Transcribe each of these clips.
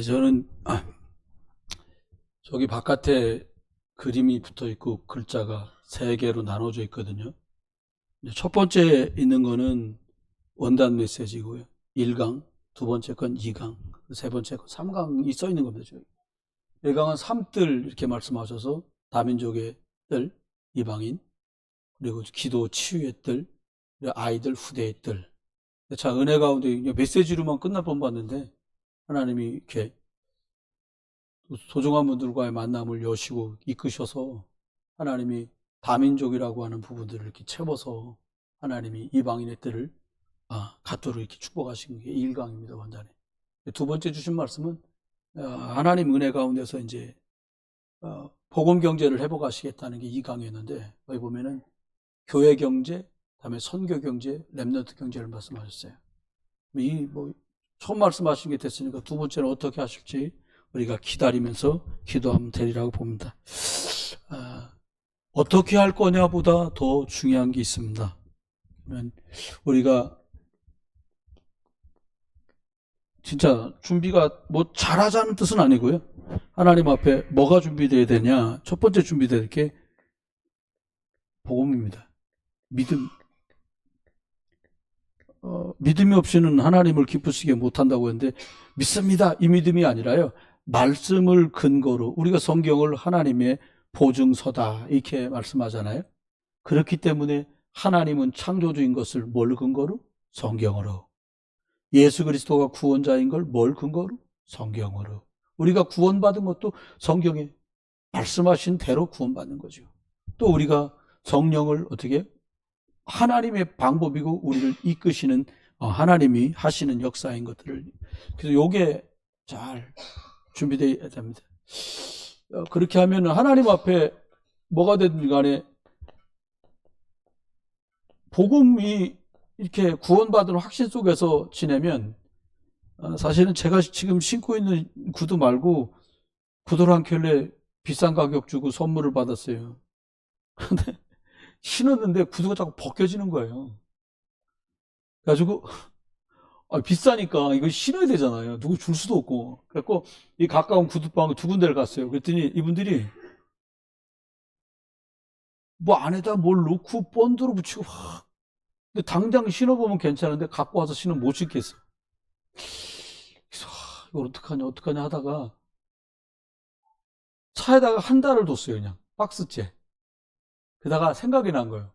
저는 저기 바깥에 그림이 붙어 있고 글자가 세 개로 나눠져 있거든요. 첫 번째 있는 거는 원단 메시지고요. 1강, 두 번째 건 2강, 세 번째 건 3강이 써 있는 겁니다. 저기. 1강은 삼뜰 이렇게 말씀하셔서 다민족의 뜰, 이방인, 그리고 기도 치유의 뜰, 그리고 아이들 후대의 뜰. 자, 은혜 가운데 메시지로만 끝날 뻔 봤는데 하나님이 이렇게 소중한 분들과의 만남을 여시고 이끄셔서 하나님이 다민족이라고 하는 부분들을 이렇게 채워서 하나님이 이방인의 때를 갖도록 이렇게 축복하신 게 1강입니다. 원단에. 두 번째 주신 말씀은 하나님 은혜 가운데서 이제 복음 경제를 회복하시겠다는 게 2강이었는데 거기 보면은 교회 경제, 그다음에 선교 경제, 렘넌트 경제를 말씀하셨어요. 처음 말씀하신 게 됐으니까 두 번째는 어떻게 하실지 우리가 기다리면서 기도하면 되리라고 봅니다. 어떻게 할 거냐보다 더 중요한 게 있습니다. 우리가 진짜 준비가 뭐 잘하자는 뜻은 아니고요. 하나님 앞에 뭐가 준비되어야 되냐? 첫 번째 준비될 게 복음입니다. 믿음. 믿음이 없이는 하나님을 기쁘시게 못한다고 했는데 믿습니다. 이 믿음이 아니라요. 말씀을 근거로 우리가 성경을 하나님의 보증서다 이렇게 말씀하잖아요. 그렇기 때문에 하나님은 창조주인 것을 뭘 근거로? 성경으로. 예수 그리스도가 구원자인 걸 뭘 근거로? 성경으로. 우리가 구원받은 것도 성경에 말씀하신 대로 구원받는 거죠. 또 우리가 성령을 어떻게? 하나님의 방법이고 우리를 이끄시는 하나님이 하시는 역사인 것들을 그래서 요게 잘 준비되어야 됩니다. 그렇게 하면 하나님 앞에 뭐가 되든 간에 복음이 이렇게 구원받은 확신 속에서 지내면 사실은 제가 지금 신고 있는 구두 말고 구두를 한 켤레 비싼 가격 주고 선물을 받았어요. 근데 신었는데 구두가 자꾸 벗겨지는 거예요. 그래가지고 비싸니까 이거 신어야 되잖아요. 누구 줄 수도 없고. 그래갖고 이 가까운 구두방 두 군데를 갔어요. 그랬더니 이분들이 뭐 안에다 뭘 넣고 본드로 붙이고 근데 당장 신어보면 괜찮은데 갖고 와서 신으면 못 신겠어. 그래서 이걸 어떡하냐 하다가 차에다가 한 달을 뒀어요. 그냥 박스째. 그러다가 생각이 난 거예요.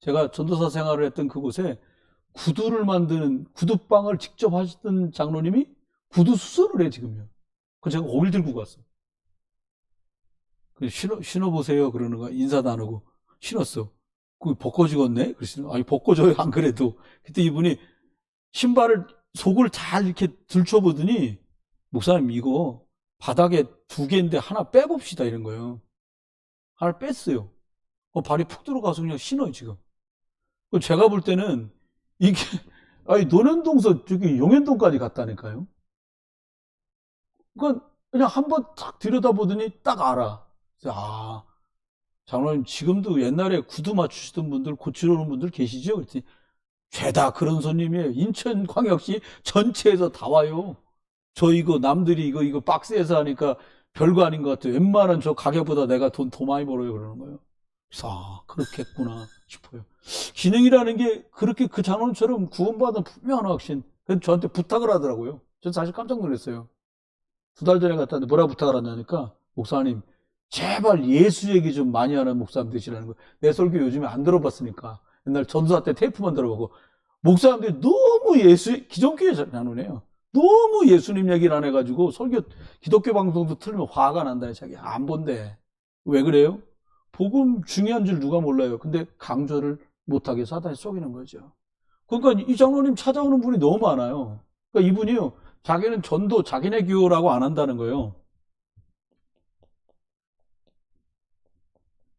제가 전도사 생활을 했던 그곳에 구두를 만드는 구두방을 직접 하시던 장로님이 구두 수선을 해 지금요. 그래서 제가 거길 들고 갔어. 신어보세요 그러는 거야. 인사도 안 하고 신었어. 그 벗겨지겠네? 그러시는 아니 벗겨져요 안 그래도. 그때 이분이 신발을 속을 잘 이렇게 들춰보더니 목사님 이거 바닥에 두 개인데 하나 빼봅시다 이런 거예요. 하나 뺐어요. 발이 푹 들어가서 그냥 신어요 지금. 제가 볼 때는 이게 논현동서 저기 용현동까지 갔다니까요. 그냥 한번 딱 들여다보더니 딱 알아. 그래서 장로님 지금도 옛날에 구두 맞추시던 분들 고치러 오는 분들 계시죠? 그랬더니 죄다 그런 손님이에요. 인천광역시 전체에서 다 와요. 저 이거 남들이 이거 박스에서 하니까 별거 아닌 것 같아요. 웬만한 저 가게보다 내가 돈 더 많이 벌어요 그러는 거예요. 그래서 그렇겠구나 싶어요. 기능이라는 게 그렇게 그 장로님처럼 구원받은 분명한 확신. 그래서 저한테 부탁을 하더라고요. 전 사실 깜짝 놀랐어요. 2달 전에 갔다 왔는데 뭐라 부탁을 하냐니까 목사님 제발 예수 얘기 좀 많이 하는 목사님 되시라는 거예요. 내 설교 요즘에 안 들어봤으니까 옛날 전도사 때 테이프만 들어보고 목사님들이 너무 기존교회 장로네요. 너무 예수님 얘기를 안 해가지고 설교 기독교 방송도 틀면 화가 난다. 자기 안 본대. 왜 그래요? 복음 중요한 줄 누가 몰라요. 근데 강조를 못하게 사단이 속이는 거죠. 그러니까 이 장로님 찾아오는 분이 너무 많아요. 그러니까 이분이요. 자기는 전도 자기네 교라고 안 한다는 거예요.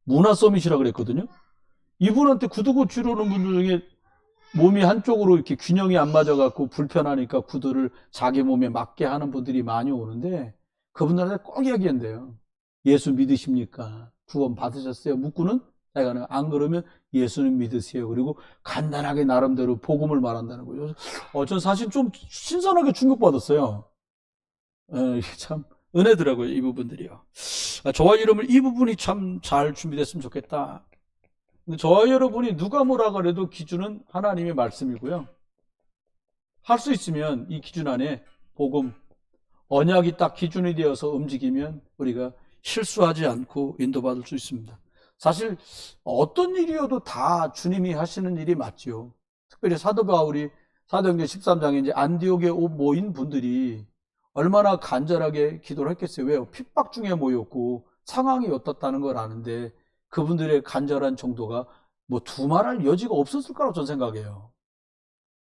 문화 서밋이라 그랬거든요. 이분한테 구두 고치러 오는 분들 중에 몸이 한쪽으로 이렇게 균형이 안 맞아갖고 불편하니까 구두를 자기 몸에 맞게 하는 분들이 많이 오는데 그분들한테 꼭 얘기한대요. 예수 믿으십니까? 구원 받으셨어요? 묻고는 자기가 안 그러면 예수는 믿으세요. 그리고 간단하게 나름대로 복음을 말한다는 거예요. 전 사실 좀 신선하게 충격받았어요. 이게 참 은혜더라고요, 이 부분들이요. 저와 여러분 이 부분이 참 잘 준비됐으면 좋겠다. 근데 저와 여러분이 누가 뭐라 그래도 기준은 하나님의 말씀이고요. 할 수 있으면 이 기준 안에 복음, 언약이 딱 기준이 되어서 움직이면 우리가 실수하지 않고 인도받을 수 있습니다. 사실 어떤 일이어도 다 주님이 하시는 일이 맞지요. 특별히 사도 바울이 사도행전 13장에 이제 안디옥에 모인 분들이 얼마나 간절하게 기도를 했겠어요. 왜요? 핍박 중에 모였고 상황이 어떻다는 걸 아는데 그분들의 간절한 정도가 뭐 두말할 여지가 없었을 거라고 저는 생각해요.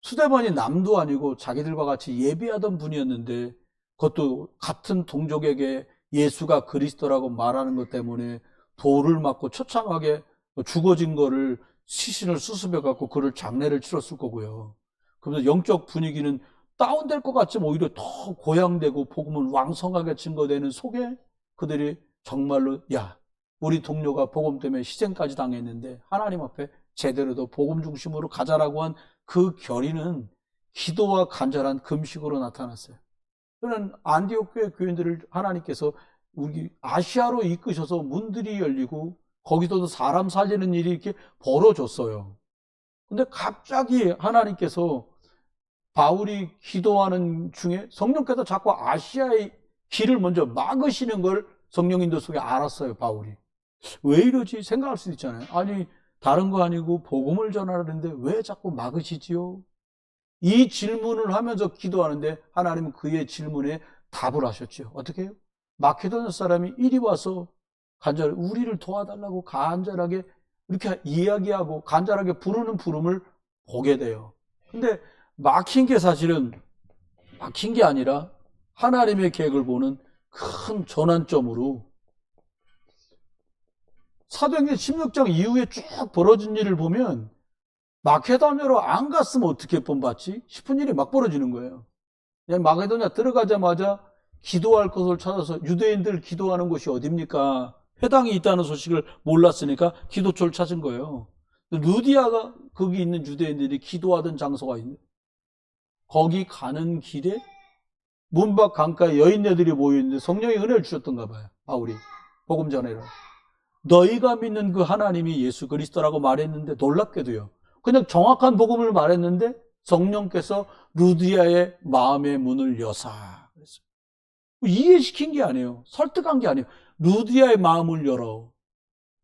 수데반이 남도 아니고 자기들과 같이 예비하던 분이었는데 그것도 같은 동족에게 예수가 그리스도라고 말하는 것 때문에 돌을 맞고 처참하게 죽어진 거를 시신을 수습해 갖고 그를 장례를 치렀을 거고요. 그러면서 영적 분위기는 다운될 것 같지만 오히려 더 고양되고 복음은 왕성하게 증거되는 속에 그들이 정말로 야, 우리 동료가 복음 때문에 희생까지 당했는데 하나님 앞에 제대로도 복음 중심으로 가자라고 한 그 결의는 기도와 간절한 금식으로 나타났어요. 그는 안디옥 교회 교인들을 하나님께서 우리 아시아로 이끄셔서 문들이 열리고 거기서도 사람 살리는 일이 이렇게 벌어졌어요. 근데 갑자기 하나님께서 바울이 기도하는 중에 성령께서 자꾸 아시아의 길을 먼저 막으시는 걸 성령인도 속에 알았어요, 바울이. 왜 이러지? 생각할 수 있잖아요. 아니, 다른 거 아니고 복음을 전하는데 왜 자꾸 막으시지요? 이 질문을 하면서 기도하는데 하나님은 그의 질문에 답을 하셨죠. 어떻게 해요? 마케도냐 사람이 이리 와서 우리를 도와달라고 간절하게 이렇게 이야기하고 간절하게 부르는 부름을 보게 돼요. 근데 막힌 게 사실은 막힌 게 아니라 하나님의 계획을 보는 큰 전환점으로 사도행전 16장 이후에 쭉 벌어진 일을 보면 마케도냐로 안 갔으면 어떻게 본받지? 싶은 일이 막 벌어지는 거예요. 그냥 마케도냐 들어가자마자 기도할 것을 찾아서 유대인들 기도하는 곳이 어딥니까? 회당이 있다는 소식을 몰랐으니까 기도처를 찾은 거예요. 루디아가 거기 있는 유대인들이 기도하던 장소가 있는 거기 가는 길에 문밖 강가에 여인네들이 모여있는데 성령의 은혜를 주셨던가 봐요. 바울이 복음 전해라. 너희가 믿는 그 하나님이 예수 그리스도라고 말했는데 놀랍게도요. 그냥 정확한 복음을 말했는데 성령께서 루디아의 마음의 문을 여사 그랬어요. 이해시킨 게 아니에요. 설득한 게 아니에요. 루디아의 마음을 열어.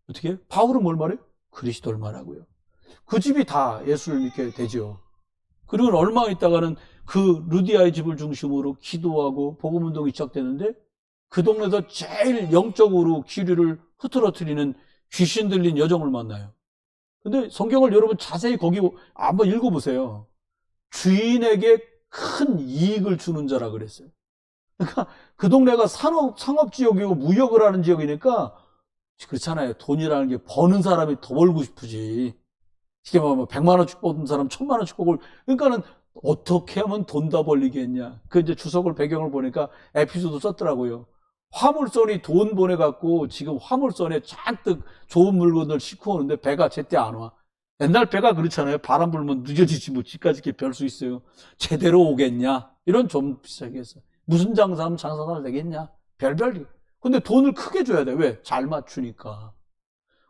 어떻게? 바울은 뭘 말해요? 그리스도를 말하고요. 그 집이 다 예수를 믿게 되죠. 그리고 얼마 있다가는 그 루디아의 집을 중심으로 기도하고 복음운동이 시작되는데 그 동네에서 제일 영적으로 기류를 흐트러뜨리는 귀신 들린 여정을 만나요. 근데 성경을 여러분 자세히 거기 한번 읽어보세요. 주인에게 큰 이익을 주는 자라 그랬어요. 그러니까 그 동네가 상업지역이고 무역을 하는 지역이니까 그렇잖아요. 돈이라는 게 버는 사람이 더 벌고 싶으지. 이게 뭐 100만 원씩 버는 사람 1000만 원씩 벌고 그러니까는 어떻게 하면 돈 다 벌리겠냐. 그 이제 주석을 배경을 보니까 에피소드 썼더라고요. 화물선이 돈 보내갖고 지금 화물선에 잔뜩 좋은 물건을 싣고 오는데 배가 제때 안 와. 옛날 배가 그렇잖아요. 바람 불면 늦어지지 뭐 집까지 이렇게 별 수 있어요. 제대로 오겠냐. 이런 좀 비슷하게 해서. 무슨 장사하면 장사 잘 되겠냐. 별별. 근데 돈을 크게 줘야 돼. 왜? 잘 맞추니까.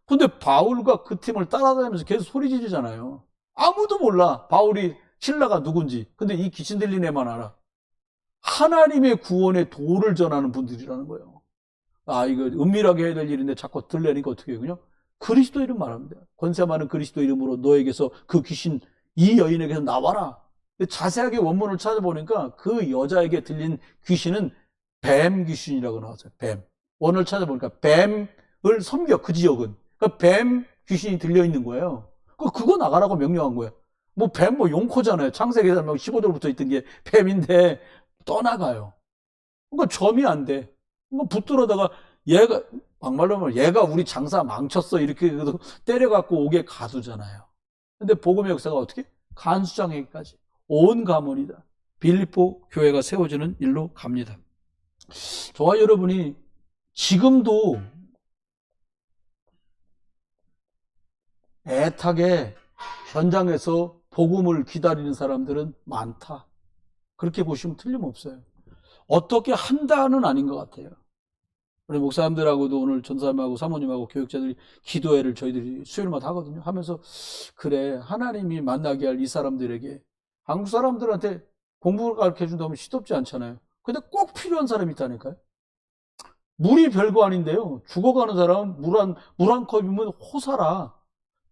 근데 바울과 그 팀을 따라다니면서 계속 소리 지르잖아요. 아무도 몰라. 바울이 신라가 누군지. 근데 이 귀신 들린 애만 알아. 하나님의 구원의 도를 전하는 분들이라는 거예요. 아, 이거 은밀하게 해야 될 일인데 자꾸 들려니까 어떻게 해요? 그냥 그리스도 이름 말합니다. 권세 많은 그리스도 이름으로 너에게서 그 귀신, 이 여인에게서 나와라. 자세하게 원문을 찾아보니까 그 여자에게 들린 귀신은 뱀 귀신이라고 나왔어요. 뱀. 원을 찾아보니까 뱀을 섬겨, 그 지역은. 그러니까 뱀 귀신이 들려있는 거예요. 그거 나가라고 명령한 거예요. 뭐 뱀 뭐 용코잖아요. 창세기 15절부터 있던 게 뱀인데 떠나가요. 그러니까 점이 안 돼. 뭐 붙들어다가 얘가 막말로 하면 얘가 우리 장사 망쳤어 이렇게 때려갖고 오게 가두잖아요. 근데 복음의 역사가 어떻게? 간수장에게까지 온 가문이다. 빌립보 교회가 세워지는 일로 갑니다. 저와 여러분이 지금도 애타게 현장에서 복음을 기다리는 사람들은 많다. 그렇게 보시면 틀림없어요. 어떻게 한다는 아닌 것 같아요. 우리 목사님들하고도 오늘 전사님하고 사모님하고 교육자들이 기도회를 저희들이 수요일마다 하거든요. 하면서 그래, 하나님이 만나게 할 이 사람들에게, 한국 사람들한테 공부를 가르쳐 준다면 시덥지 않잖아요. 근데 꼭 필요한 사람이 있다니까요. 물이 별거 아닌데요. 죽어가는 사람은 물 한 컵이면 호사라.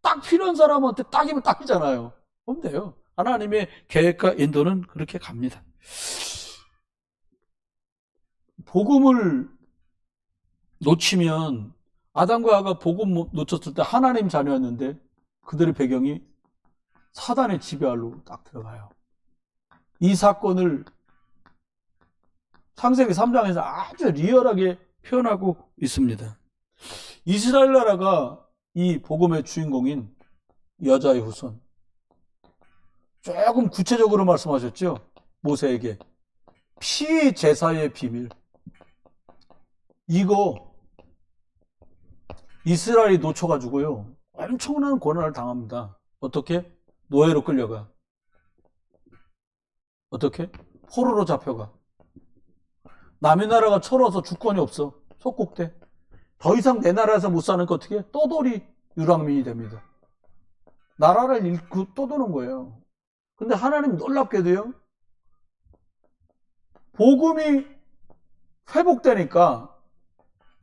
딱 필요한 사람한테 딱이면 딱이잖아요. 그럼 돼요. 하나님의 계획과 인도는 그렇게 갑니다. 복음을 놓치면, 아담과 하와가 복음 놓쳤을 때 하나님 자녀였는데 그들의 배경이 사단의 지배하로 딱 들어가요. 이 사건을 창세기 3장에서 아주 리얼하게 표현하고 있습니다. 이스라엘 나라가 이 복음의 주인공인 여자의 후손, 조금 구체적으로 말씀하셨죠. 모세에게 피 제사의 비밀, 이거 이스라엘이 놓쳐가지고요 엄청난 고난을 당합니다. 어떻게? 노예로 끌려가. 어떻게? 포로로 잡혀가. 남의 나라가 쳐러서 주권이 없어. 속국돼. 더 이상 내 나라에서 못 사니까 어떻게 해? 떠돌이 유랑민이 됩니다. 나라를 잃고 떠도는 거예요. 근데 하나님 놀랍게도요, 복음이 회복되니까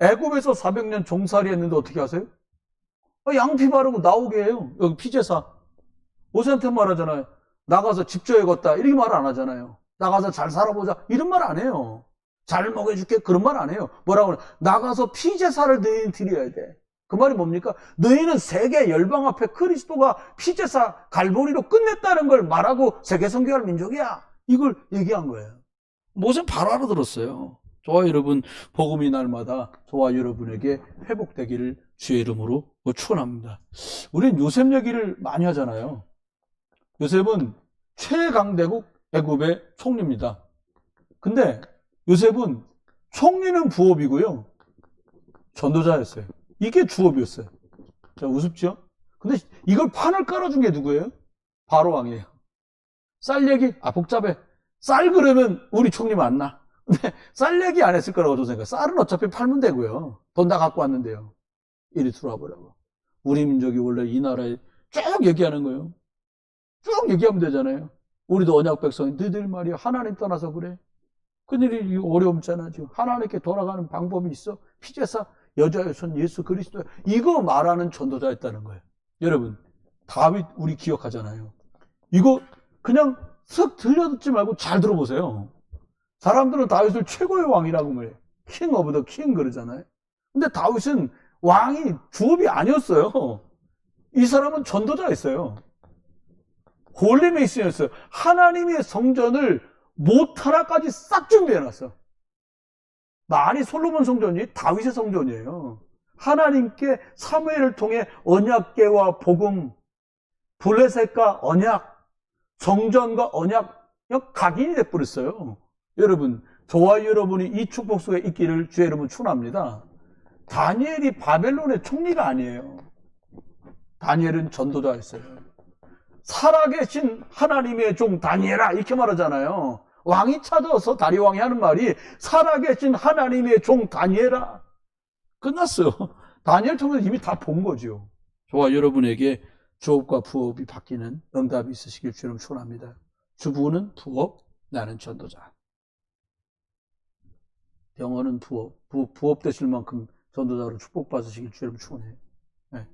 애굽에서 400년 종살이 했는데 어떻게 하세요? 양피 바르고 나오게 해요. 여기 피제사. 모세한테 말하잖아요. 나가서 집 줘야겠다. 이렇게 말 안 하잖아요. 나가서 잘 살아보자. 이런 말 안 해요. 잘 먹여줄게. 그런 말 안 해요. 뭐라고 그래? 나가서 피제사를 너희는 드려야 돼. 그 말이 뭡니까? 너희는 세계 열방 앞에 그리스도가 피제사 갈보리로 끝냈다는 걸 말하고 세계 선교할 민족이야. 이걸 얘기한 거예요. 모세는 바로 알아들었어요. 저와 여러분, 복음이 날마다 저와 여러분에게 회복되기를 주의 이름으로 축원합니다. 우리는 요셉 얘기를 많이 하잖아요. 요셉은 최강대국 애굽의 총리입니다. 근데 요셉은 총리는 부업이고요, 전도자였어요. 이게 주업이었어요. 자, 우습죠? 근데 이걸 판을 깔아준 게 누구예요? 바로 왕이에요. 쌀 얘기? 복잡해. 쌀 그러면 우리 총리 만나. 근데 쌀 얘기 안 했을 거라고 저는 생각해요. 쌀은 어차피 팔면 되고요. 돈 다 갖고 왔는데요. 이리 들어와 보라고. 우리 민족이 원래 이 나라에 쭉 얘기하는 거예요. 쭉 얘기하면 되잖아요. 우리도 언약 백성이 너희들 말이야 하나님 떠나서 그래. 그들이 어려움잖아. 지금 하나님께 돌아가는 방법이 있어. 피제사 여자의 손 예수 그리스도, 이거 말하는 전도자였다는 거예요. 여러분, 다윗 우리 기억하잖아요. 이거 그냥 쓱 들려듣지 말고 잘 들어보세요. 사람들은 다윗을 최고의 왕이라고 말해요. 킹 오브 더 킹 그러잖아요. 근데 다윗은 왕이 주업이 아니었어요. 이 사람은 전도자였어요. 홀리메이슨이었어요. 하나님의 성전을 못 하나까지 싹 준비해놨어. 많이 솔로몬 성전이 다윗의 성전이에요. 하나님께 사무엘을 통해 언약궤와 복음, 블레셋과 언약, 성전과 언약, 그냥 각인이 돼버렸어요. 여러분, 저와 여러분이 이 축복 속에 있기를 주의 이름으로 축원합니다. 다니엘이 바벨론의 총리가 아니에요. 다니엘은 전도자였어요. 살아계신 하나님의 종 다니엘아 이렇게 말하잖아요. 왕이 찾아와서 다리왕이 하는 말이 살아계신 하나님의 종 다니엘아. 끝났어요. 다니엘 통해서 이미 다 본 거죠. 저와 여러분에게 주업과 부업이 바뀌는 응답이 있으시길 주님 축원합니다. 주부는 부업, 나는 전도자. 병원은 부업 되실 만큼 전도자로 축복받으시길 주님 축원해요. 네.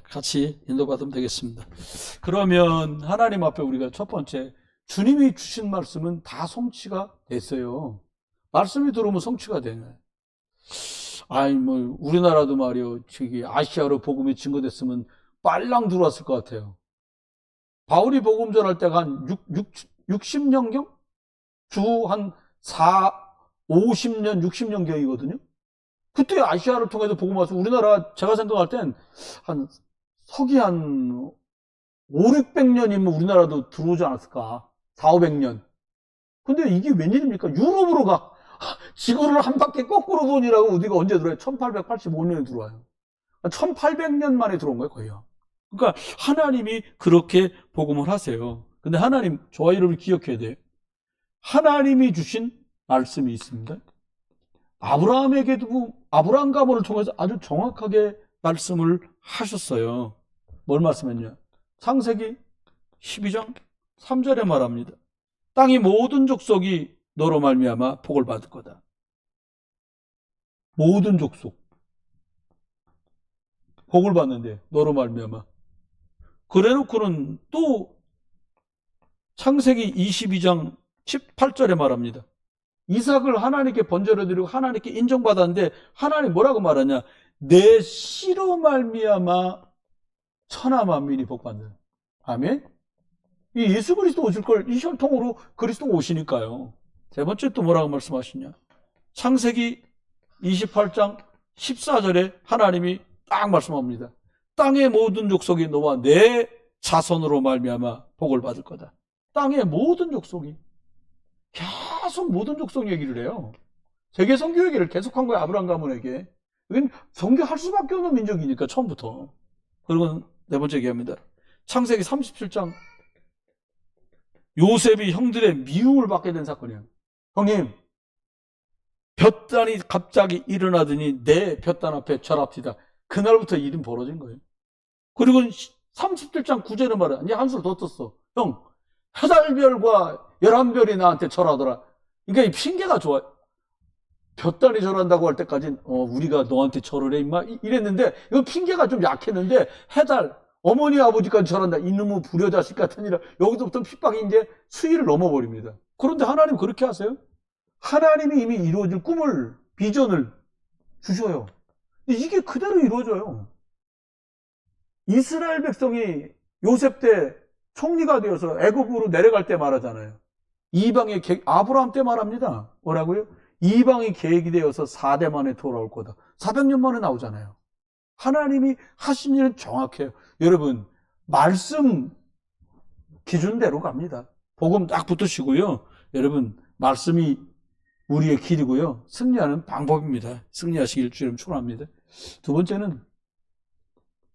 같이 인도받으면 되겠습니다. 그러면 하나님 앞에 우리가 첫 번째, 주님이 주신 말씀은 다 성취가 됐어요. 말씀이 들어오면 성취가 되네. 우리나라도 말이요, 아시아로 복음이 증거됐으면 빨랑 들어왔을 것 같아요. 바울이 복음 전할 때가 한 60년경? 주 한 50년, 60년경이거든요? 그때 아시아를 통해서 복음 와서 우리나라, 제가 생각할 땐 서기 한 5, 600년이면 우리나라도 들어오지 않았을까? 4, 500년. 근데 이게 웬일입니까? 유럽으로 가. 지구를 한 바퀴 거꾸로 돈이라고 어디가 언제 들어와요? 1885년에 들어와요. 1800년 만에 들어온 거예요, 거의요. 그러니까 하나님이 그렇게 복음을 하세요. 근데 하나님, 저와 여러분이 기억해야 돼요. 하나님이 주신 말씀이 있습니다. 아브라함에게도 아브라함 가문을 통해서 아주 정확하게 말씀을 하셨어요. 뭘 말씀했냐? 창세기 12장 3절에 말합니다. 땅의 모든 족속이 너로 말미암아 복을 받을 거다. 모든 족속 복을 받는데 너로 말미암아. 그래놓고는 또 창세기 22장 18절에 말합니다. 이삭을 하나님께 번제로 드리고 하나님께 인정받았는데 하나님 뭐라고 말하냐? 내 씨로 말미암아 천하 만민이 복받는. 아멘. 이 예수 그리스도 오실 걸 이 혈통으로 그리스도 오시니까요. 세 번째 또 뭐라고 말씀하시냐? 창세기 28장 14절에 하나님이 딱 말씀합니다. 땅의 모든 족속이 너와 내 자손으로 말미암아 복을 받을 거다. 땅의 모든 족속이. 계속 모든 족속 얘기를 해요. 세계 선교 얘기를 계속한 거예요. 아브라함 가문에게. 이건 선교할 수밖에 없는 민족이니까 처음부터. 그리고 네 번째 얘기합니다. 창세기 37장 요셉이 형들의 미움을 받게 된 사건이에요. 형님, 볕단이 갑자기 일어나더니 내 볕단 앞에 절합시다. 그날부터 일은 벌어진 거예요. 그리고 37장 9절에 말해. 이제 한술 더 떴어. 형, 해달별과 11별이 나한테 절하더라. 그러니까 이 핑계가 좋아요. 볕단이 절한다고 할 때까지는 우리가 너한테 절을 해 임마 이랬는데 이거 핑계가 좀 약했는데 해달 어머니 아버지까지 절한다. 이놈의 불효자식 같은 이라 여기서부터 핍박이 이제 수위를 넘어버립니다. 그런데 하나님 그렇게 하세요? 하나님이 이미 이루어질 꿈을 비전을 주셔요. 이게 그대로 이루어져요. 이스라엘 백성이 요셉 때 총리가 되어서 애굽으로 내려갈 때 말하잖아요. 이방의 계획, 아브라함 때 말합니다. 뭐라고요? 이방의 계획이 되어서 4대 만에 돌아올 거다. 400년 만에 나오잖아요. 하나님이 하신 일은 정확해요. 여러분, 말씀 기준대로 갑니다. 복음 딱 붙으시고요. 여러분, 말씀이 우리의 길이고요. 승리하는 방법입니다. 승리하시길 주님 축원합니다. 두 번째는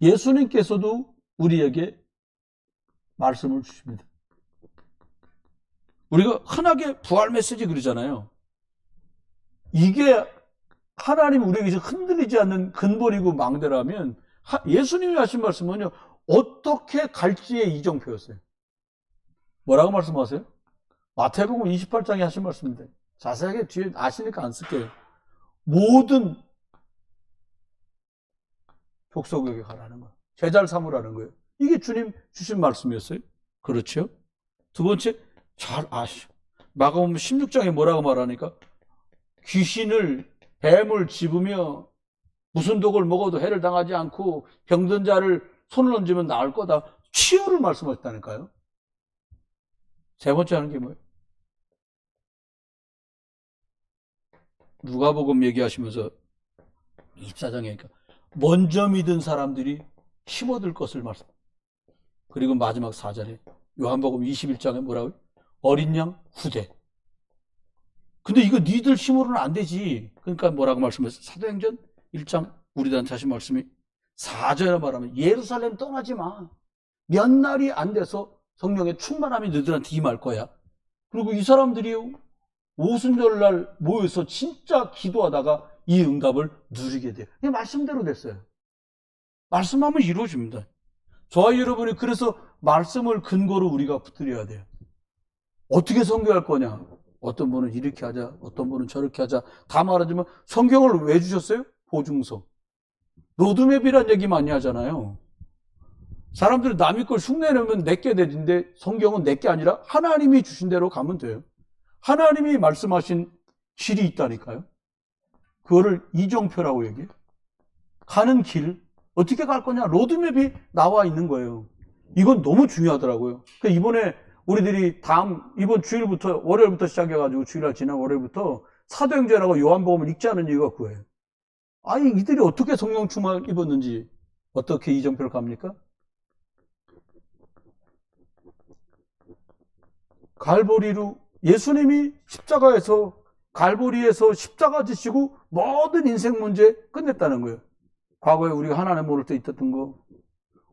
예수님께서도 우리에게 말씀을 주십니다. 우리가 흔하게 부활 메시지 그러잖아요. 이게 하나님 우리에게 흔들리지 않는 근본이고 망대라면 예수님이 하신 말씀은요. 어떻게 갈지의 이정표였어요. 뭐라고 말씀하세요? 마태복음 28장에 하신 말씀인데 자세하게 뒤에 아시니까 안 쓸게요. 모든 족속에게 가라는 거예요. 제자를 삼으라는 거예요. 이게 주님 주신 말씀이었어요. 그렇죠? 두 번째, 잘 아시죠. 마가복음 16장에 뭐라고 말하니까 귀신을 뱀을 집으며 무슨 독을 먹어도 해를 당하지 않고 병든 자를 손을 얹으면 나을 거다. 치유를 말씀하셨다니까요. 세 번째 하는 게 뭐예요? 누가복음 얘기하시면서 24장에 먼저 믿은 사람들이 힘 얻을 것을 말씀. 그리고 마지막 4절에 요한복음 21장에 뭐라고요? 어린 양 후대. 근데 이거 니들 힘으로는 안 되지. 그러니까 뭐라고 말씀하셨어요? 사도행전 1장 우리들한테 하신 말씀이 4절에 말하면 예루살렘 떠나지 마. 몇 날이 안 돼서 성령의 충만함이 너희들한테 임할 거야. 그리고 이 사람들이요 오순절날 모여서 진짜 기도하다가 이 응답을 누리게 돼요. 이 말씀대로 됐어요. 말씀하면 이루어집니다. 저와 여러분이 그래서 말씀을 근거로 우리가 붙들어야 돼요. 어떻게 선교할 거냐? 어떤 분은 이렇게 하자, 어떤 분은 저렇게 하자. 다 말하지만 성경을 왜 주셨어요? 보증서. 로드맵이란 얘기 많이 하잖아요. 사람들이 남의 걸 흉내내면 내게 되는데 성경은 내게 아니라 하나님이 주신 대로 가면 돼요. 하나님이 말씀하신 길이 있다니까요. 그거를 이정표라고 얘기해요. 가는 길, 어떻게 갈 거냐? 로드맵이 나와 있는 거예요. 이건 너무 중요하더라고요. 그러니까 이번에 우리들이 이번 주일부터, 월요일부터 시작해가지고 주일날 지난 월요일부터 사도행전하고 요한복음을 읽지 않은 이유가 그거예요. 아니, 이들이 어떻게 성령 충만 입었는지, 어떻게 이정표를 갑니까? 갈보리로 예수님이 십자가에서 갈보리에서 십자가 지시고 모든 인생 문제 끝냈다는 거예요. 과거에 우리가 하나님 모를 때 있었던 거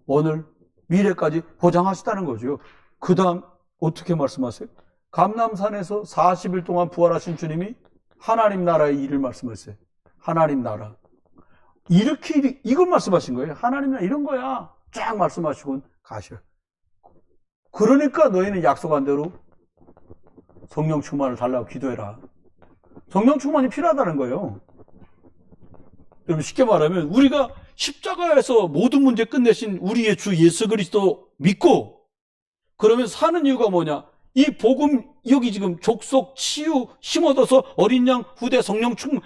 오늘 미래까지 보장하시다는 거죠. 그 다음 어떻게 말씀하세요? 감람산에서 40일 동안 부활하신 주님이 하나님 나라의 일을 말씀하셨어요. 하나님 나라. 이렇게, 이걸 말씀하신 거예요. 하나님 나라 이런 거야. 쫙 말씀하시고 가셔요. 그러니까 너희는 약속한 대로 성령 충만을 달라고 기도해라. 성령 충만이 필요하다는 거예요. 여러분 쉽게 말하면 우리가 십자가에서 모든 문제 끝내신 우리의 주 예수 그리스도 믿고 그러면 사는 이유가 뭐냐? 이 복음 여기 지금 족속 치유 심어둬서 어린 양 후대 성령 충만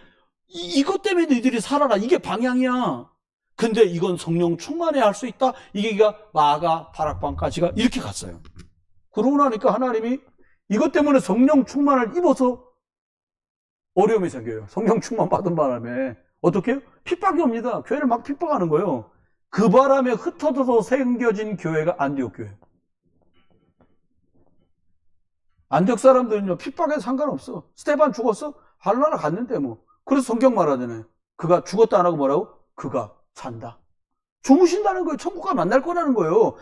이것 때문에 너희들이 살아라. 이게 방향이야. 근데 이건 성령 충만해야 할 수 있다. 이게가 마가 다락방까지가 이렇게 갔어요. 그러고 나니까 하나님이 이것 때문에 성령 충만을 입어서 어려움이 생겨요. 성령 충만 받은 바람에 어떻게 해요? 핍박이 옵니다. 교회를 막 핍박하는 거예요. 그 바람에 흩어져서 생겨진 교회가 안디옥 교회. 안디옥 사람들은요 핍박에 상관없어. 스테반 죽었어? 할라나 갔는데 뭐. 그래서 성경 말하잖아요. 그가 죽었다 안 하고 뭐라고? 그가 산다. 주무신다는 거예요. 천국과 만날 거라는 거예요.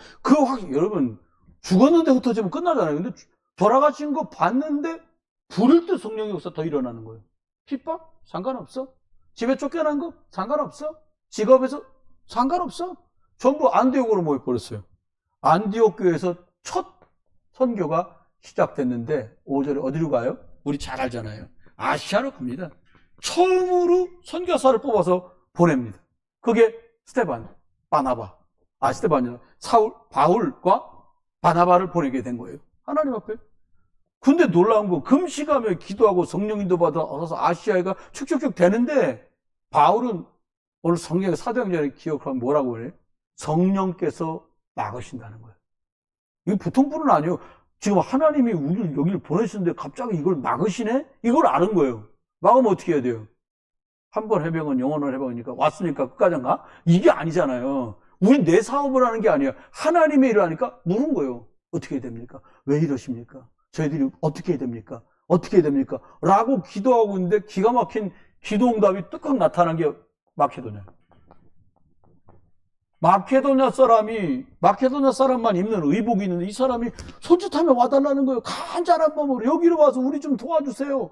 여러분 죽었는데 흩어지면 끝나잖아요. 근데 돌아가신 거 봤는데 부를 때 성령의 역사 더 일어나는 거예요. 핍박? 상관없어. 집에 쫓겨난 거? 상관없어. 직업에서? 상관없어. 전부 안디옥으로 모여버렸어요. 안디옥 교회에서 첫 선교가 시작됐는데 5절에 어디로 가요? 우리 잘 알잖아요. 아시아로 갑니다. 처음으로 선교사를 뽑아서 보냅니다. 그게 스테반, 바나바. 스테반이요. 바울과 바나바를 보내게 된 거예요. 하나님 앞에. 근데 놀라운 거 금식하며 기도하고 성령인도 받아서 아시아가 축축축 되는데 바울은 오늘 성경의 사도행전에 기억하면 뭐라고 그래요? 성령께서 막으신다는 거예요. 이게 보통 분은 아니에요. 지금 하나님이 우리를 여기를 보내셨는데 갑자기 이걸 막으시네? 이걸 아는 거예요. 막으면 어떻게 해야 돼요? 한 번 해병은 영원한 해병이니까 왔으니까 끝까지 가? 이게 아니잖아요. 우리 내 사업을 하는 게 아니에요. 하나님의 일을 하니까 물은 거예요. 어떻게 해야 됩니까? 왜 이러십니까? 저희들이 어떻게 해야 됩니까? 어떻게 해야 됩니까? 라고 기도하고 있는데 기가 막힌 기도응답이 뚝뚝 나타난 게 마케도냐. 마케도냐 사람만 입는 의복이 있는데 이 사람이 손짓하며 와달라는 거예요. 간절한 마음으로 여기로 와서 우리 좀 도와주세요.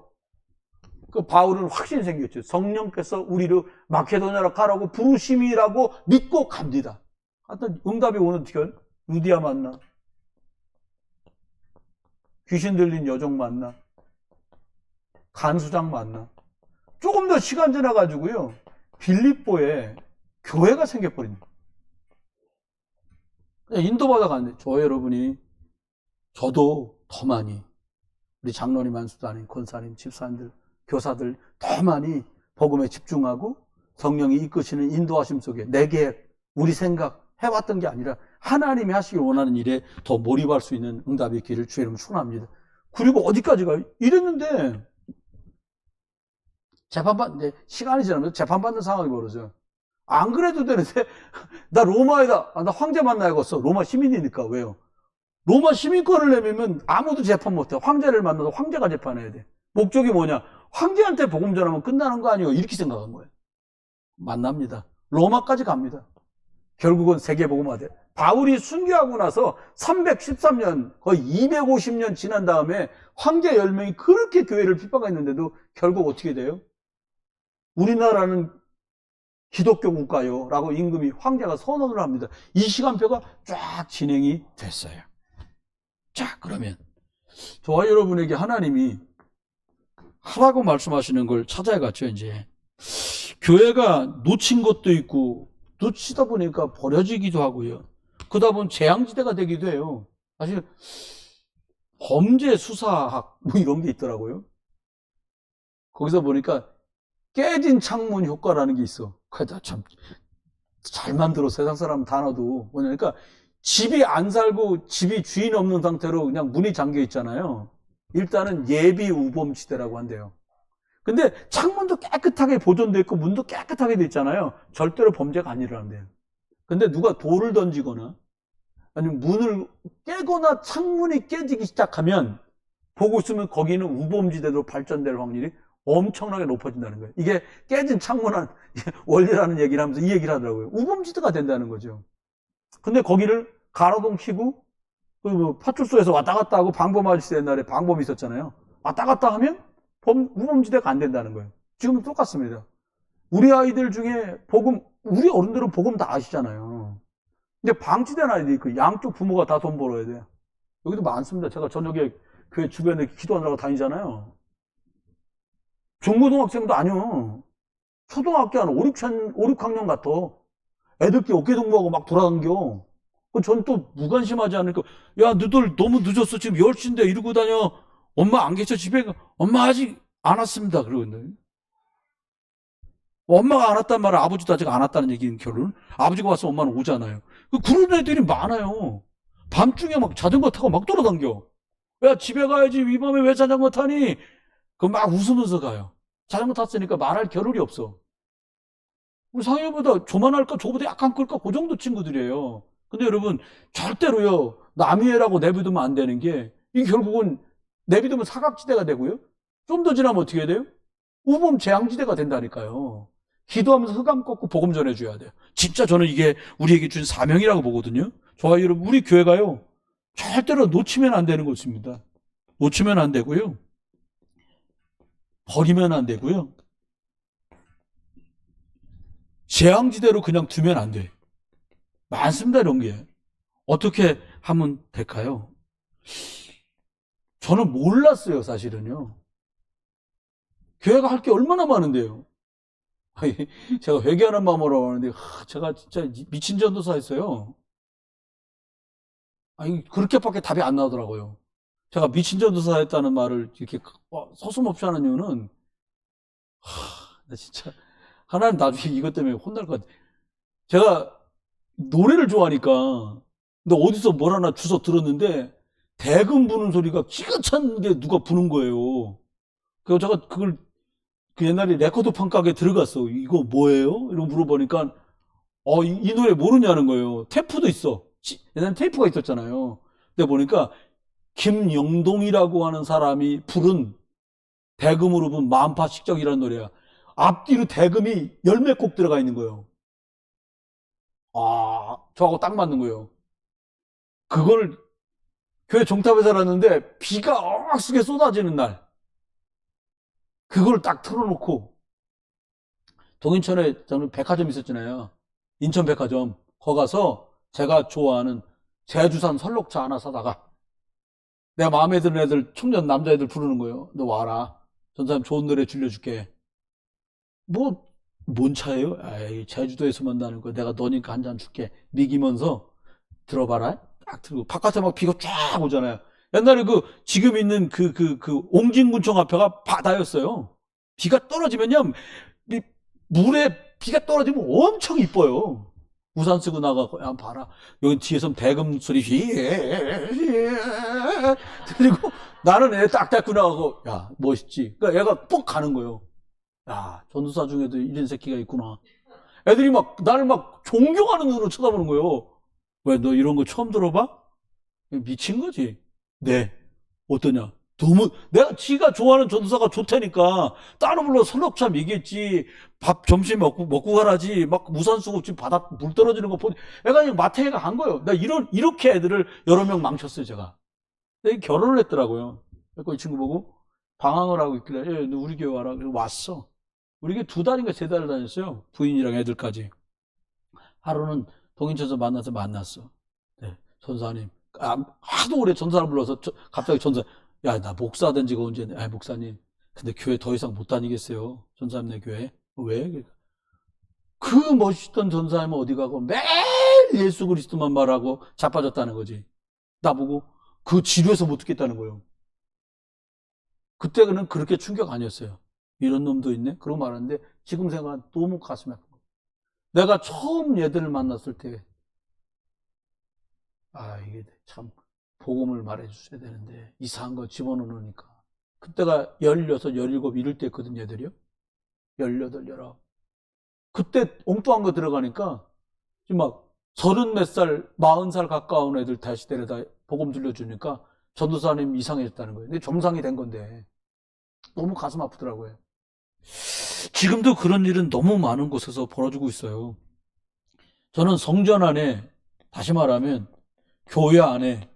그 바울은 확신이 생겼죠. 성령께서 우리를 마케도냐로 가라고 부르심이라고 믿고 갑니다. 하여튼 응답이 오는 어떻게 루디아 만나. 귀신 들린 여종 만나. 간수장 만나. 조금 더 시간 지나가지고요. 빌립보에 교회가 생겨버립니다. 인도받아 갔는데 여러분이 저도 더 많이 우리 장로님, 안수사님, 권사님, 집사님들, 교사들 더 많이 복음에 집중하고 성령이 이끄시는 인도하심 속에 내 계획, 우리 생각 해왔던 게 아니라 하나님이 하시길 원하는 일에 더 몰입할 수 있는 응답의 길을 주의 이름으로 축원합니다. 그리고 어디까지 가요? 이랬는데 재판받는데 시간이 지나면서 재판받는 상황이 벌어져요. 안 그래도 되는데 나 로마에다 나 황제 만나야겠어. 로마 시민이니까. 왜요? 로마 시민권을 내밀면 아무도 재판 못해. 황제를 만나서 황제가 재판해야 돼. 목적이 뭐냐? 황제한테 복음 전하면 끝나는 거 아니에요? 이렇게 생각한 거예요. 만납니다. 로마까지 갑니다. 결국은 세계복음화돼. 바울이 순교하고 나서 313년 거의 250년 지난 다음에 황제 10명이 그렇게 교회를 핍박했는데도 결국 어떻게 돼요? 우리나라는 기독교 국가요 라고 임금이 황제가 선언을 합니다. 이 시간표가 쫙 진행이 됐어요. 자, 그러면 저와 여러분에게 하나님이 하라고 말씀하시는 걸 찾아야겠죠. 이제 교회가 놓친 것도 있고 놓치다 보니까 버려지기도 하고요. 그러다 보면 재앙지대가 되기도 해요. 사실 범죄 수사학 뭐 이런 게 있더라고요. 거기서 보니까 깨진 창문 효과라는 게 있어. 그래도 참 잘 만들어. 세상 사람 단어도 뭐냐. 그러니까 집이 안 살고 집이 주인 없는 상태로 그냥 문이 잠겨 있잖아요. 일단은 예비 우범지대라고 한대요. 근데 창문도 깨끗하게 보존되어 있고 문도 깨끗하게 돼 있잖아요. 절대로 범죄가 안 일어난대요. 근데 누가 돌을 던지거나 아니면 문을 깨거나 창문이 깨지기 시작하면 보고 있으면 거기는 우범지대로 발전될 확률이 엄청나게 높아진다는 거예요. 이게 깨진 창문한 원리라는 얘기를 하면서 이 얘기를 하더라고요. 우범지대가 된다는 거죠. 근데 거기를 가로등 키고 뭐 파출소에서 왔다 갔다 하고 방범 아저씨 옛날에 방범이 있었잖아요. 왔다 갔다 하면 우범지대가 안 된다는 거예요. 지금은 똑같습니다. 우리 아이들 중에 우리 어른들은 복음 다 아시잖아요. 근데 방치된 아이들이 그 양쪽 부모가 다 돈 벌어야 돼요. 여기도 많습니다. 제가 저녁에 교회 주변에 기도하느라고 다니잖아요. 중고등학생도 아니요. 초등학교 한 5, 6학년 같아. 애들끼리 어깨동무하고 막 돌아다녀. 전 또 무관심하지 않으니까, 야, 너들 너무 늦었어. 지금 10시인데 이러고 다녀. 엄마 안 계셔. 집에 엄마 아직 안 왔습니다. 그러거든요. 엄마가 안 왔단 말은 아버지도 아직 안 왔다는 얘기는 결론. 아버지가 와서 엄마는 오잖아요. 그런 애들이 많아요. 밤중에 막 자전거 타고 막 돌아다녀. 야, 집에 가야지. 이 밤에 왜 자전거 타니? 막 웃으면서 가요. 자전거 탔으니까 말할 겨를이 없어. 우리 상해보다 조만할까, 저보다 약간 클까, 그 정도 친구들이에요. 근데 여러분, 절대로요, 남이애라고 내비두면 안 되는 게, 이 결국은 내비두면 사각지대가 되고요. 좀 더 지나면 어떻게 해야 돼요? 우범 재앙지대가 된다니까요. 기도하면서 흑암 꺾고 복음 전해줘야 돼요. 진짜 저는 이게 우리에게 준 사명이라고 보거든요. 저와 여러분, 우리 교회가요, 절대로 놓치면 안 되는 곳입니다. 놓치면 안 되고요. 버리면 안 되고요. 재앙지대로 그냥 두면 안 돼. 많습니다, 이런 게. 어떻게 하면 될까요? 저는 몰랐어요, 사실은요. 교회가 할 게 얼마나 많은데요. 제가 회개하는 마음으로 하는데, 제가 진짜 미친 전도사였어요. 그렇게밖에 답이 안 나오더라고요. 제가 미친 전도사였다는 말을 이렇게 서슴없이 하는 이유는, 나 진짜, 하나님 나중에 이것 때문에 혼날 것 같아. 제가 노래를 좋아하니까, 근데 어디서 뭘 하나 주워 들었는데, 대금 부는 소리가 기가 찬 게 누가 부는 거예요. 그래서 제가 그걸 그 옛날에 레코드판 가게 들어갔어. 이거 뭐예요? 이러고 물어보니까 이 노래 모르냐는 거예요. 테이프도 있어. 옛날에 테이프가 있었잖아요. 근데 보니까 김영동이라고 하는 사람이 부른 대금으로 부른 마음파 식적이라는 노래야. 앞뒤로 대금이 열몇 곡 들어가 있는 거예요. 저하고 딱 맞는 거예요. 그걸 교회 종탑에 살았는데 비가 억수게 쏟아지는 날 그걸 딱 틀어놓고 동인천에 저는 백화점 있었잖아요. 인천 백화점. 거 가서 제가 좋아하는 제주산 설록차 하나 사다가 내가 마음에 드는 애들 청년 남자애들 부르는 거예요. 너 와라. 전사님 좋은 노래 들려줄게. 뭔 차예요? 에이, 제주도에서만 나는 거 내가 너니까 한 잔 줄게. 미기면서 들어봐라. 딱 들고 바깥에 막 비가 쫙 오잖아요. 옛날에 지금 있는 옹진군청 앞에가 바다였어요. 비가 떨어지면요, 물에 비가 떨어지면 엄청 이뻐요. 우산 쓰고 나가고, 야, 봐라. 여기 뒤에서 대금 소리, 들리고, 나는 애 딱 데리고 나가고, 야, 멋있지. 그러니까 애가 뻑 가는 거예요. 야, 전도사 중에도 이런 새끼가 있구나. 애들이 나를 존경하는 눈으로 쳐다보는 거예요. 왜, 너 이런 거 처음 들어봐? 미친 거지. 네. 어떠냐? 지가 좋아하는 전도사가 좋다니까. 따로 불러 설렁참 얘기했지. 밥 점심 먹고 가라지. 막 무산 쓰고 지금 바다 물 떨어지는 거 보니. 애가 그냥 마태가 간 거예요. 이렇게 애들을 여러 명 망쳤어요, 제가. 근데 결혼을 했더라고요. 그래서 이 친구 보고 방황을 하고 있길래, 너 우리 교회 와라. 그래서 왔어. 우리 교회 2달인가 3달을 다녔어요. 부인이랑 애들까지. 하루는 동인천에서 만났어. 네, 전사님. 하도 오래 전사를 불러서 갑자기 야, 나 목사 된 지가 언제냐. 목사님. 근데 교회 더 이상 못 다니겠어요. 전사님네 교회. 왜? 그 멋있던 전사님은 어디 가고 매일 예수 그리스도만 말하고 자빠졌다는 거지. 나보고 그 지루해서 못 듣겠다는 거예요. 그때는 그렇게 충격 아니었어요. 이런 놈도 있네? 그러고 말하는데 지금 생각하면 너무 가슴이 아픈 거예요. 내가 처음 얘들을 만났을 때 이게 참 복음을 말해주셔야 되는데 이상한 거 집어넣으니까 그때가 16, 17 이럴 때였거든 얘들이요. 18, 19 그때 엉뚱한 거 들어가니까 지금 막 30몇 살, 40살 가까운 애들 다시 데려다 복음 들려주니까 전도사님 이상해졌다는 거예요. 근데 정상이 된 건데 너무 가슴 아프더라고요. 지금도 그런 일은 너무 많은 곳에서 벌어지고 있어요. 저는 성전 안에, 다시 말하면 교회 안에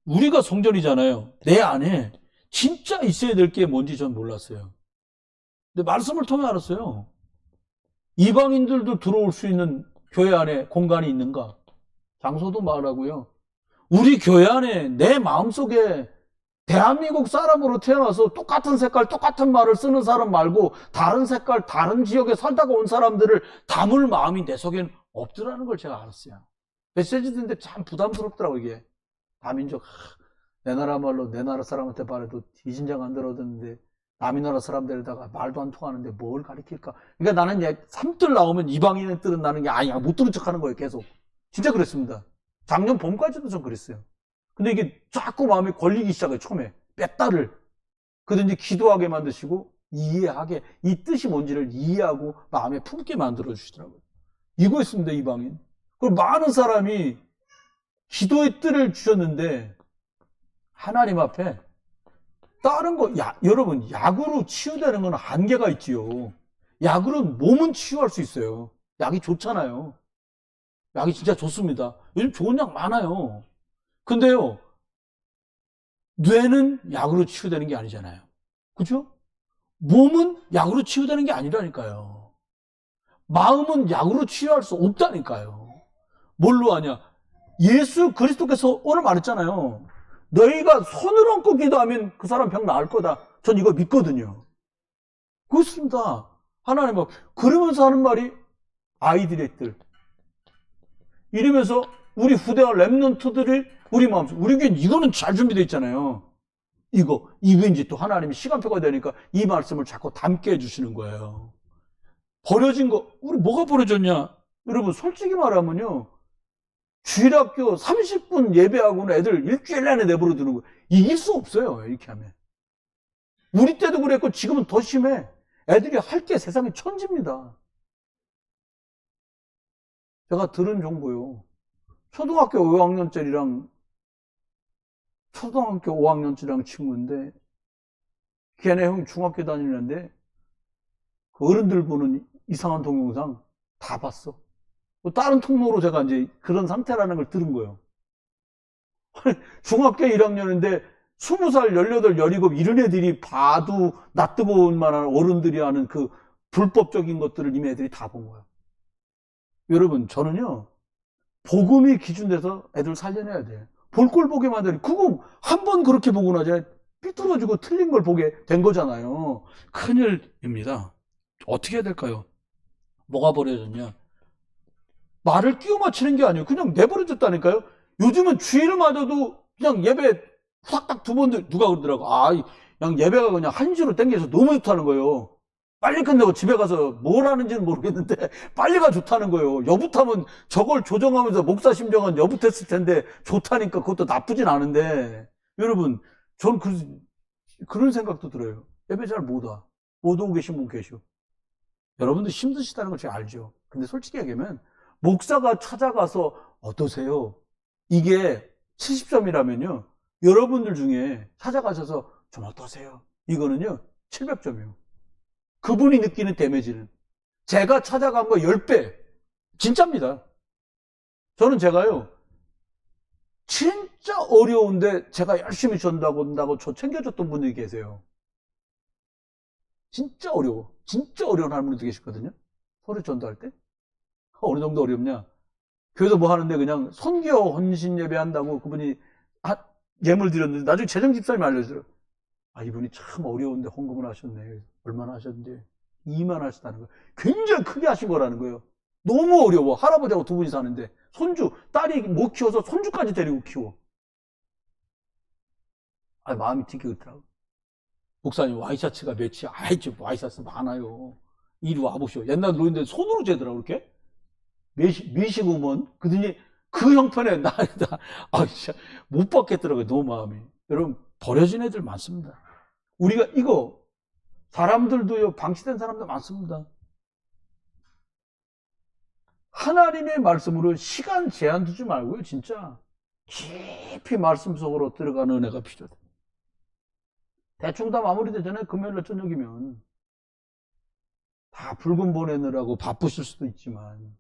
우리가 성전이잖아요. 내 안에 진짜 있어야 될 게 뭔지 전 몰랐어요. 근데 말씀을 통해 알았어요. 이방인들도 들어올 수 있는 교회 안에 공간이 있는가? 장소도 말하고요. 우리 교회 안에 내 마음속에 대한민국 사람으로 태어나서 똑같은 색깔, 똑같은 말을 쓰는 사람 말고 다른 색깔, 다른 지역에 살다가 온 사람들을 담을 마음이 내 속에는 없더라는 걸 제가 알았어요. 메시지인데 참 부담스럽더라고, 이게. 다민족, 내 나라 말로 내 나라 사람한테 말해도 뒤진장 안 들어듣는데 남의 나라 사람들에다가 말도 안 통하는데 뭘 가르칠까? 그러니까 나는 이제 삼뜰 나오면 이방인의 뜰은 나는 게 아니야. 못 들은 척 하는 거예요, 계속. 진짜 그랬습니다. 작년 봄까지도 좀 그랬어요. 근데 이게 자꾸 마음에 걸리기 시작해요, 처음에. 몇 달을. 그래서 이제 기도하게 만드시고, 이해하게, 이 뜻이 뭔지를 이해하고 마음에 품게 만들어주시더라고요. 이거였습니다, 이방인. 그리고 많은 사람이 기도의 뜰을 주셨는데, 하나님 앞에 다른 거, 여러분, 약으로 치유되는 건 한계가 있지요. 약으로 몸은 치유할 수 있어요. 약이 좋잖아요. 약이 진짜 좋습니다. 요즘 좋은 약 많아요. 근데요, 뇌는 약으로 치유되는 게 아니잖아요. 그죠? 몸은 약으로 치유되는 게 아니라니까요. 마음은 약으로 치유할 수 없다니까요. 뭘로 하냐? 예수 그리스도께서 오늘 말했잖아요. 너희가 손을 얹고 기도하면 그 사람 병 나을 거다. 전 이거 믿거든요. 그렇습니다. 하나님 막 그러면서 하는 말이 아이들의 뜰. 이러면서 우리 후대와 랩런트들이 우리 마음속, 우리 교회는 이거는 잘 준비되어 있잖아요. 이거 이제 또 하나님이 시간표가 되니까 이 말씀을 자꾸 담게 해주시는 거예요. 버려진 거, 우리 뭐가 버려졌냐? 여러분, 솔직히 말하면요. 주일학교 30분 예배하고는 애들 일주일 내내 내버려 두는 거예요. 이길 수 없어요, 이렇게 하면. 우리 때도 그랬고 지금은 더 심해. 애들이 할 게 세상에 천지입니다. 제가 들은 정보요. 초등학교 5학년짜리랑 친구인데 걔네 형이 중학교 다니는데 그 어른들 보는 이상한 동영상 다 봤어. 다른 통로로 제가 이제 그런 상태라는 걸 들은 거예요. 중학교 1학년인데 20살, 18, 17 이런 애들이 봐도 낯뜨거운 만한 어른들이 하는 그 불법적인 것들을 이미 애들이 다 본 거예요. 여러분, 저는요, 복음이 기준돼서 애들 살려내야 돼. 볼 걸 보게 만드니, 그거 한 번 그렇게 보고 나자 삐뚤어지고 틀린 걸 보게 된 거잖아요. 큰일입니다. 어떻게 해야 될까요? 뭐가 버려졌냐? 말을 끼워 맞추는 게 아니에요. 그냥 내버려졌다니까요. 요즘은 주일을 맞아도 그냥 예배 후닥닥 두 번, 누가 그러더라고. 그냥 예배가 그냥 한시로 땡겨서 너무 좋다는 거예요. 빨리 끝내고 집에 가서 뭘 하는지는 모르겠는데 빨리가 좋다는 거예요. 여붓하면 저걸 조정하면서 목사 심정은 여붓했을 텐데 좋다니까 그것도 나쁘진 않은데 여러분 전 그런 생각도 들어요. 예배 잘 못 와. 못 오고 계신 분 계셔. 여러분도 힘드시다는 걸 제가 알죠. 근데 솔직히 얘기하면 목사가 찾아가서 어떠세요? 이게 70점이라면요. 여러분들 중에 찾아가셔서 좀 어떠세요? 이거는요. 700점이요. 그분이 느끼는 데미지는 제가 찾아간 거 10배. 진짜입니다. 저는 제가요. 진짜 어려운데 제가 열심히 전도한다고 저 챙겨줬던 분들이 계세요. 진짜 어려워. 진짜 어려운 할머니도 계시거든요. 서류 전도할 때. 어느 정도 어렵냐? 교회에서 뭐 하는데 그냥 선교 헌신 예배한다고 그분이 예물 드렸는데 나중에 재정 집사님이 알려줘요. 이분이 참 어려운데 헌금을 하셨네. 얼마나 하셨는데 2만 하셨다는 거예요. 굉장히 크게 하신 거라는 거예요. 너무 어려워. 할아버지하고 두 분이 사는데 손주, 딸이 못 키워서 손주까지 데리고 키워. 마음이 튀기더라고. 목사님 와이셔츠가 몇이야? 와이셔츠 많아요. 이리 와보시오. 옛날 노인들 손으로 재더라고 이렇게. 미시고먼 그더니 그 형편에 진짜 못 받겠더라고요. 너무 마음이. 여러분 버려진 애들 많습니다. 우리가 이거 사람들도요 방치된 사람들 많습니다. 하나님의 말씀으로 시간 제한 두지 말고요 진짜 깊이 말씀 속으로 들어가는 은혜가 필요해요. 대충 다 마무리되잖아요. 금요일날 저녁이면 다 붉은 보내느라고 바쁘실 수도 있지만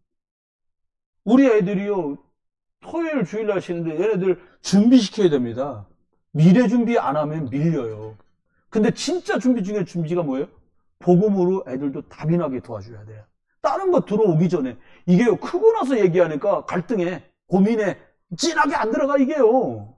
우리 애들이요 토요일 주일날 쉬는데 얘네들 준비시켜야 됩니다. 미래 준비 안 하면 밀려요. 근데 진짜 준비 중에 준비가 뭐예요? 복음으로 애들도 답이 나게 도와줘야 돼요. 다른 거 들어오기 전에. 이게요, 크고 나서 얘기하니까 갈등해, 고민해, 진하게 안 들어가, 이게요.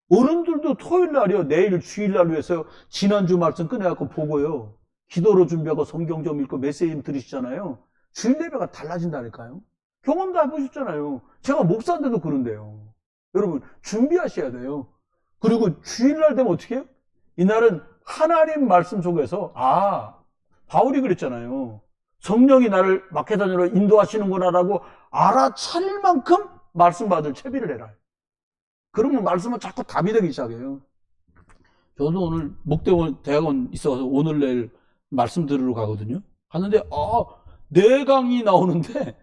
어른들도 토요일 날이요, 내일 주일날 위해서 지난주 말씀 꺼내갖고 보고요. 기도로 준비하고 성경 좀 읽고 메시지 들으시잖아요. 주일 예배가 달라진다니까요. 경험도 해보셨잖아요. 제가 목사인데도 그런데요. 여러분, 준비하셔야 돼요. 그리고 주일날 되면 어떻게 해요? 이날은 하나님 말씀 속에서, 바울이 그랬잖아요. 성령이 나를 마케도냐로 인도하시는구나라고 알아차릴 만큼 말씀 받을 채비를 해라. 그러면 말씀은 자꾸 답이 되기 시작해요. 저도 오늘 목대원 대학원 있어서 오늘 내일 말씀 들으러 가거든요. 갔는데 네 강의 나오는데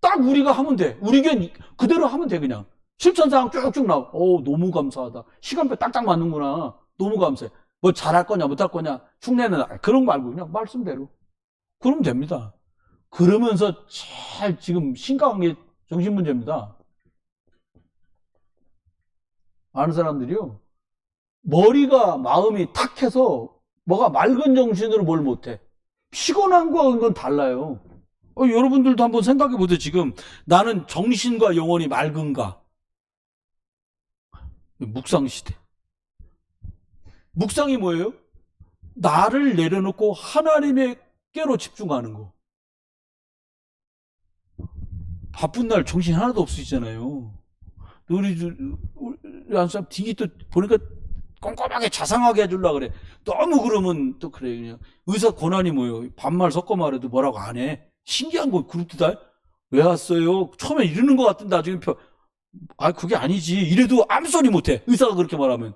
딱 우리가 하면 돼. 우리게 그대로 하면 돼. 그냥 실천사항 쭉쭉 나와. 너무 감사하다. 시간표 딱딱 맞는구나. 너무 감사해. 뭐 잘할 거냐 못할 거냐 흉내는 그런 거 말고 그냥 말씀대로 그러면 됩니다. 그러면서 제일 지금 심각한 게 정신문제입니다. 많은 사람들이요, 머리가 마음이 탁해서 뭐가 맑은 정신으로 뭘 못해. 피곤한 거하고는 건 달라요. 여러분들도 한번 생각해 보세요. 지금 나는 정신과 영혼이 맑은가? 묵상시대. 묵상이 뭐예요? 나를 내려놓고 하나님께로 집중하는 거. 바쁜 날 정신 하나도 없으시잖아요. 우리 한 사람 뒤기 또 보니까 꼼꼼하게 자상하게 해주려고 그래. 너무 그러면 또 그래. 그냥 의사 권한이 뭐예요? 반말 섞어 말해도 뭐라고 안 해. 신기한 거 그룹도 다. 왜 왔어요? 처음에 이러는 것 같은데 나중에 그게 아니지. 이래도 아무 소리 못해. 의사가 그렇게 말하면.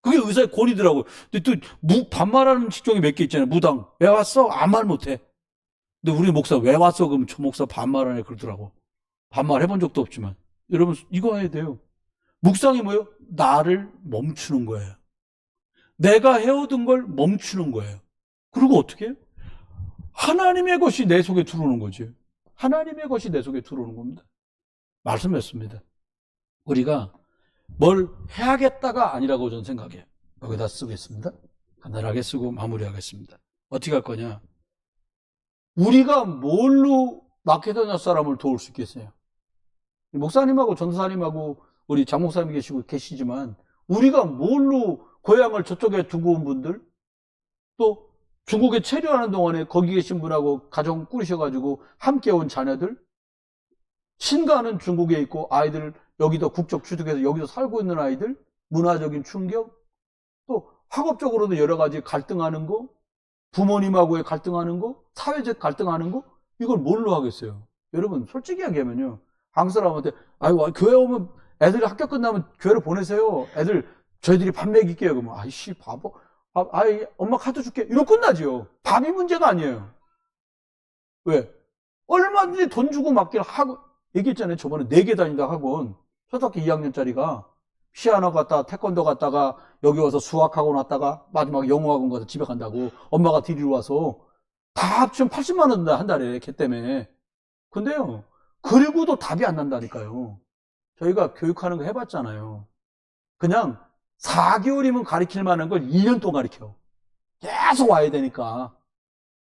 그게 의사의 권위더라고요. 근데 또 반말하는 직종이 몇 개 있잖아요. 무당. 왜 왔어? 아무 말 못해. 근데 우리 목사 왜 왔어? 그러면 저 목사 반말하네 그러더라고. 반말 해본 적도 없지만. 여러분 이거 해야 돼요. 묵상이 뭐예요? 나를 멈추는 거예요. 내가 해오던 걸 멈추는 거예요. 그리고 어떻게 해요? 하나님의 것이 내 속에 들어오는 거죠. 하나님의 것이 내 속에 들어오는 겁니다. 말씀했습니다. 우리가 뭘 해야겠다가 아니라고 저는 생각해요. 여기다 쓰겠습니다. 간단하게 쓰고 마무리하겠습니다. 어떻게 할 거냐? 우리가 뭘로 마케도냐 사람을 도울 수 있겠어요? 목사님하고 전도사님하고 우리 장목사님이 계시지만 우리가 뭘로 고향을 저쪽에 두고 온 분들, 또 중국에 체류하는 동안에 거기 계신 분하고 가정 꾸리셔가지고 함께 온 자녀들, 신가는 중국에 있고 아이들 여기도 국적 취득해서 여기서 살고 있는 아이들, 문화적인 충격, 또 학업적으로도 여러 가지 갈등하는 거, 부모님하고의 갈등하는 거, 사회적 갈등하는 거, 이걸 뭘로 하겠어요? 여러분 솔직히 얘기하면요, 한국 사람한테 교회 오면 애들이 학교 끝나면 교회를 보내세요. 애들 저희들이 밥 먹일게요. 그러면 아이씨 바보, 엄마 카드 줄게. 이러고 끝나지요. 밥이 문제가 아니에요. 왜? 얼마든지 돈 주고 맡길 하고 얘기했잖아요. 저번에 4개 다닌다 학원. 초등학교 2학년짜리가 피아노 갔다가 태권도 갔다가 여기 와서 수학학원 왔다가 마지막에 영어학원 가서 집에 간다고 엄마가 데리러 와서 다 합치면 80만 원 한 달에 걔 때문에. 근데요, 그리고도 답이 안 난다니까요. 저희가 교육하는 거 해봤잖아요. 그냥 4개월이면 가르칠 만한 걸 2년 동안 가르쳐. 계속 와야 되니까.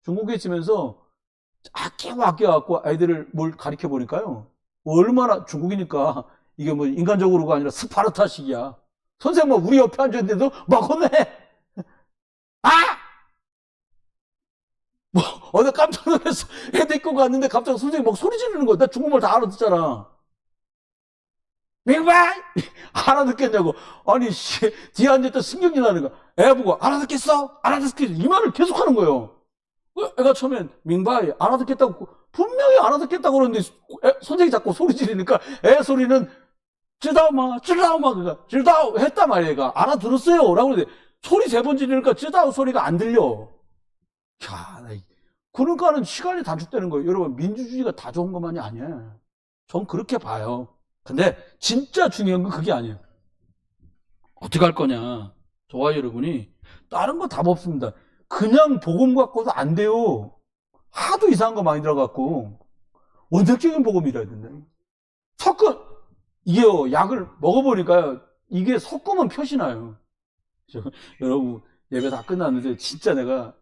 중국에 있으면서 아껴갖고 아이들을 뭘 가르쳐 보니까요, 얼마나 중국이니까 이게 뭐 인간적으로가 아니라 스파르타식이야. 선생님 뭐 우리 옆에 앉았는데도 막 혼내. 어제 깜짝 놀랐어. 애 데리고 갔는데 갑자기 선생님 막 소리 지르는 거야. 나 중국말 다 알아듣잖아. 밍바이! 알아듣겠냐고. 아니, 뒤에 앉았다 신경질 나는 거야. 애 보고, 알아듣겠어? 알아듣겠어? 이 말을 계속 하는 거예요. 애가 처음엔, 밍바이, 알아듣겠다고, 분명히 알아듣겠다고 그러는데, 선생님이 자꾸 소리 지르니까, 애 소리는, 쯔다오마, 그니까, 쯔다오, 했단 말이야, 얘가. 알아들었어요. 라고 그러는데, 소리 3번 지르니까, 쯔다오 소리가 안 들려. 그러니까는 시간이 단축되는 거예요. 여러분, 민주주의가 다 좋은 것만이 아니야. 전 그렇게 봐요. 근데 진짜 중요한 건 그게 아니에요. 어떻게 할 거냐? 저와 여러분이 다른 거 답 없습니다. 그냥 복음 갖고도 안 돼요. 하도 이상한 거 많이 들어갖고 원색적인 복음이라 해야 된다. 이게요, 약을 먹어보니까요, 이게 섞으면 표시나요. 여러분, 예배 다 끝났는데, 진짜 내가,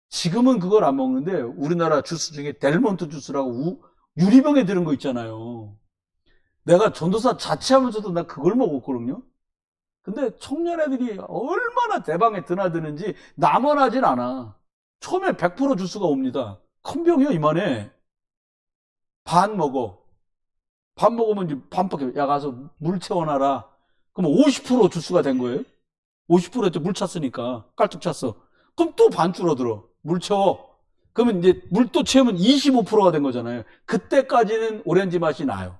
지금은 그걸 안 먹는데, 우리나라 주스 중에 델몬트 주스라고 유리병에 들은 거 있잖아요. 내가 전도사 자취하면서도 나 그걸 먹었거든요. 근데 청년애들이 얼마나 대방에 드나드는지 나만 하진 않아. 처음에 100% 주스가 옵니다. 큰 병이요, 이만해. 반 먹어. 밥 먹으면 이제 반밖에, 야, 가서 물 채워놔라. 그럼 50% 주스가 된 거예요. 50%에 물 찼으니까. 깔뚝 찼어. 그럼 또 반 줄어들어. 물 채워. 그러면 이제 물 또 채우면 25%가 된 거잖아요. 그때까지는 오렌지 맛이 나요.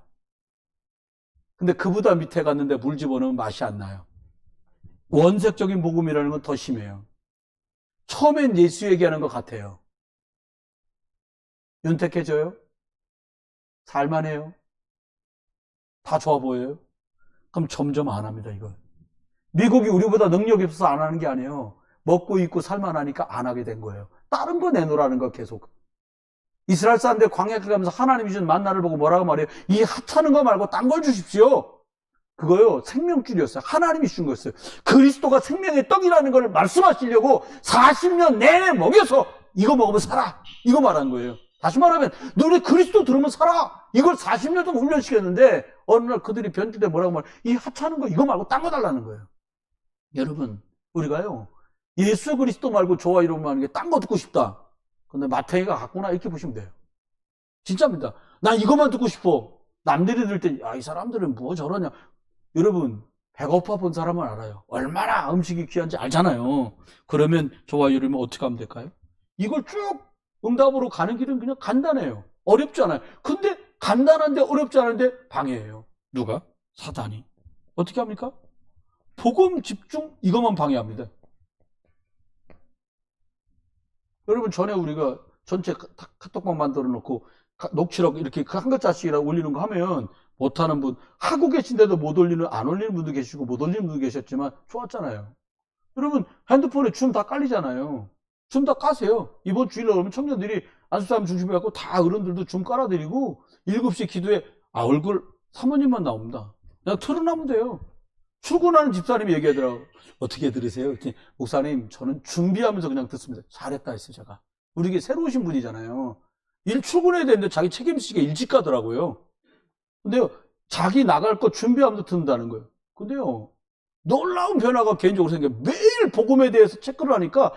근데 그보다 밑에 갔는데 물 집어넣으면 맛이 안 나요. 원색적인 복음이라는 건 더 심해요. 처음엔 예수 얘기하는 것 같아요. 윤택해져요? 살만해요? 다 좋아 보여요? 그럼 점점 안 합니다, 이걸. 미국이 우리보다 능력이 없어서 안 하는 게 아니에요. 먹고 입고 살만하니까 안 하게 된 거예요. 다른 거 내놓으라는 거 계속. 이스라엘 사람들 광야길 가면서 하나님이 준 만나를 보고 뭐라고 말해요? 이 하찮은 거 말고 딴 걸 주십시오. 그거요, 생명줄이었어요. 하나님이 주신 거였어요. 그리스도가 생명의 떡이라는 걸 말씀하시려고 40년 내내 먹여서 이거 먹으면 살아. 이거 말한 거예요. 다시 말하면 너네 그리스도 들으면 살아. 이걸 40년 동안 훈련시켰는데 어느 날 그들이 변주돼 뭐라고 말해. 이 하찮은 거 이거 말고 딴 거 달라는 거예요. 여러분, 우리가요, 예수 그리스도 말고 좋아 이러면 하는 게 딴 거 듣고 싶다. 근데 마태이가 같구나 이렇게 보시면 돼요. 진짜입니다. 나 이것만 듣고 싶어. 남들이 들을 때, 야, 이 사람들은 뭐 저러냐. 여러분, 배고파 본 사람은 알아요. 얼마나 음식이 귀한지 알잖아요. 그러면 좋아 이러면 어떻게 하면 될까요? 이걸 쭉 응답으로 가는 길은 그냥 간단해요. 어렵지 않아요. 근데 간단한데 어렵지 않은데 방해해요. 누가? 사단이. 어떻게 합니까? 복음 집중 이것만 방해합니다. 여러분, 전에 우리가 전체 카톡방 만들어 놓고 녹취록 이렇게 한 글자씩이라고 올리는 거 하면 못하는 분, 하고 계신데도 못 올리는, 안 올리는 분도 계시고 못 올리는 분도 계셨지만 좋았잖아요. 여러분, 핸드폰에 줌 다 깔리잖아요. 줌 다 까세요. 이번 주일날 오면 청년들이 안수사람 중심에 갖고 다 어른들도 줌 깔아드리고 7시 기도에 얼굴 사모님만 나옵니다. 그냥 틀어놓으면 돼요. 출근하는 집사님이 얘기하더라고. 어떻게 들으세요? 그랬더니, 목사님, 저는 준비하면서 그냥 듣습니다. 잘했다 했어요, 제가. 우리 이게 새로 오신 분이잖아요. 일 출근해야 되는데 자기 책임지게 일찍 가더라고요. 근데요, 자기 나갈 거 준비하면서 듣는다는 거예요. 근데요, 놀라운 변화가 개인적으로 생겨요. 매일 복음에 대해서 체크를 하니까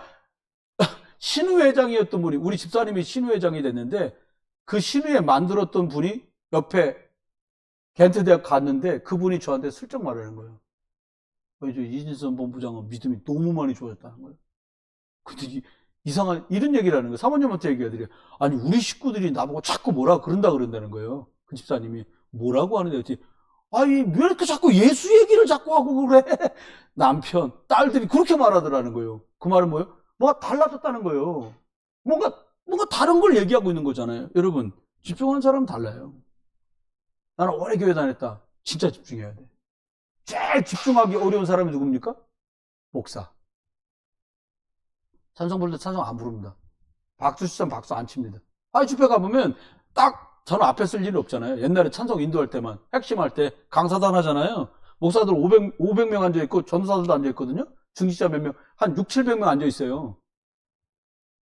신우회장이었던 분이, 우리 집사님이 신우회장이 됐는데 그 신우회 만들었던 분이 옆에 겐트 대학 갔는데 그분이 저한테 슬쩍 말하는 거예요. 이진선 본부장은 믿음이 너무 많이 좋아졌다는 거예요. 근데 이상한 이런 얘기를 하는 거예요. 사모님한테 얘기하더래요. 아니 우리 식구들이 나보고 자꾸 뭐라 그런다는 거예요. 그 집사님이 뭐라고 하는데 그랬더니 아니 왜 이렇게 자꾸 예수 얘기를 자꾸 하고 그래. 남편 딸들이 그렇게 말하더라는 거예요. 그 말은 뭐예요? 뭐가 달라졌다는 거예요. 뭔가 다른 걸 얘기하고 있는 거잖아요. 여러분, 집중하는 사람은 달라요. 나는 오래 교회 다녔다. 진짜 집중해야 돼. 제일 집중하기 어려운 사람이 누굽니까? 목사. 찬송 부를 때 찬송 안 부릅니다. 박수 치면 박수 안 칩니다. 집회 가보면 딱 저는 앞에 쓸 일이 없잖아요. 옛날에 찬송 인도할 때만 핵심할 때 강사단 하잖아요. 목사들 500명 앉아있고 전도사들도 앉아있거든요. 중직자 몇 명, 한 6, 700명 앉아있어요.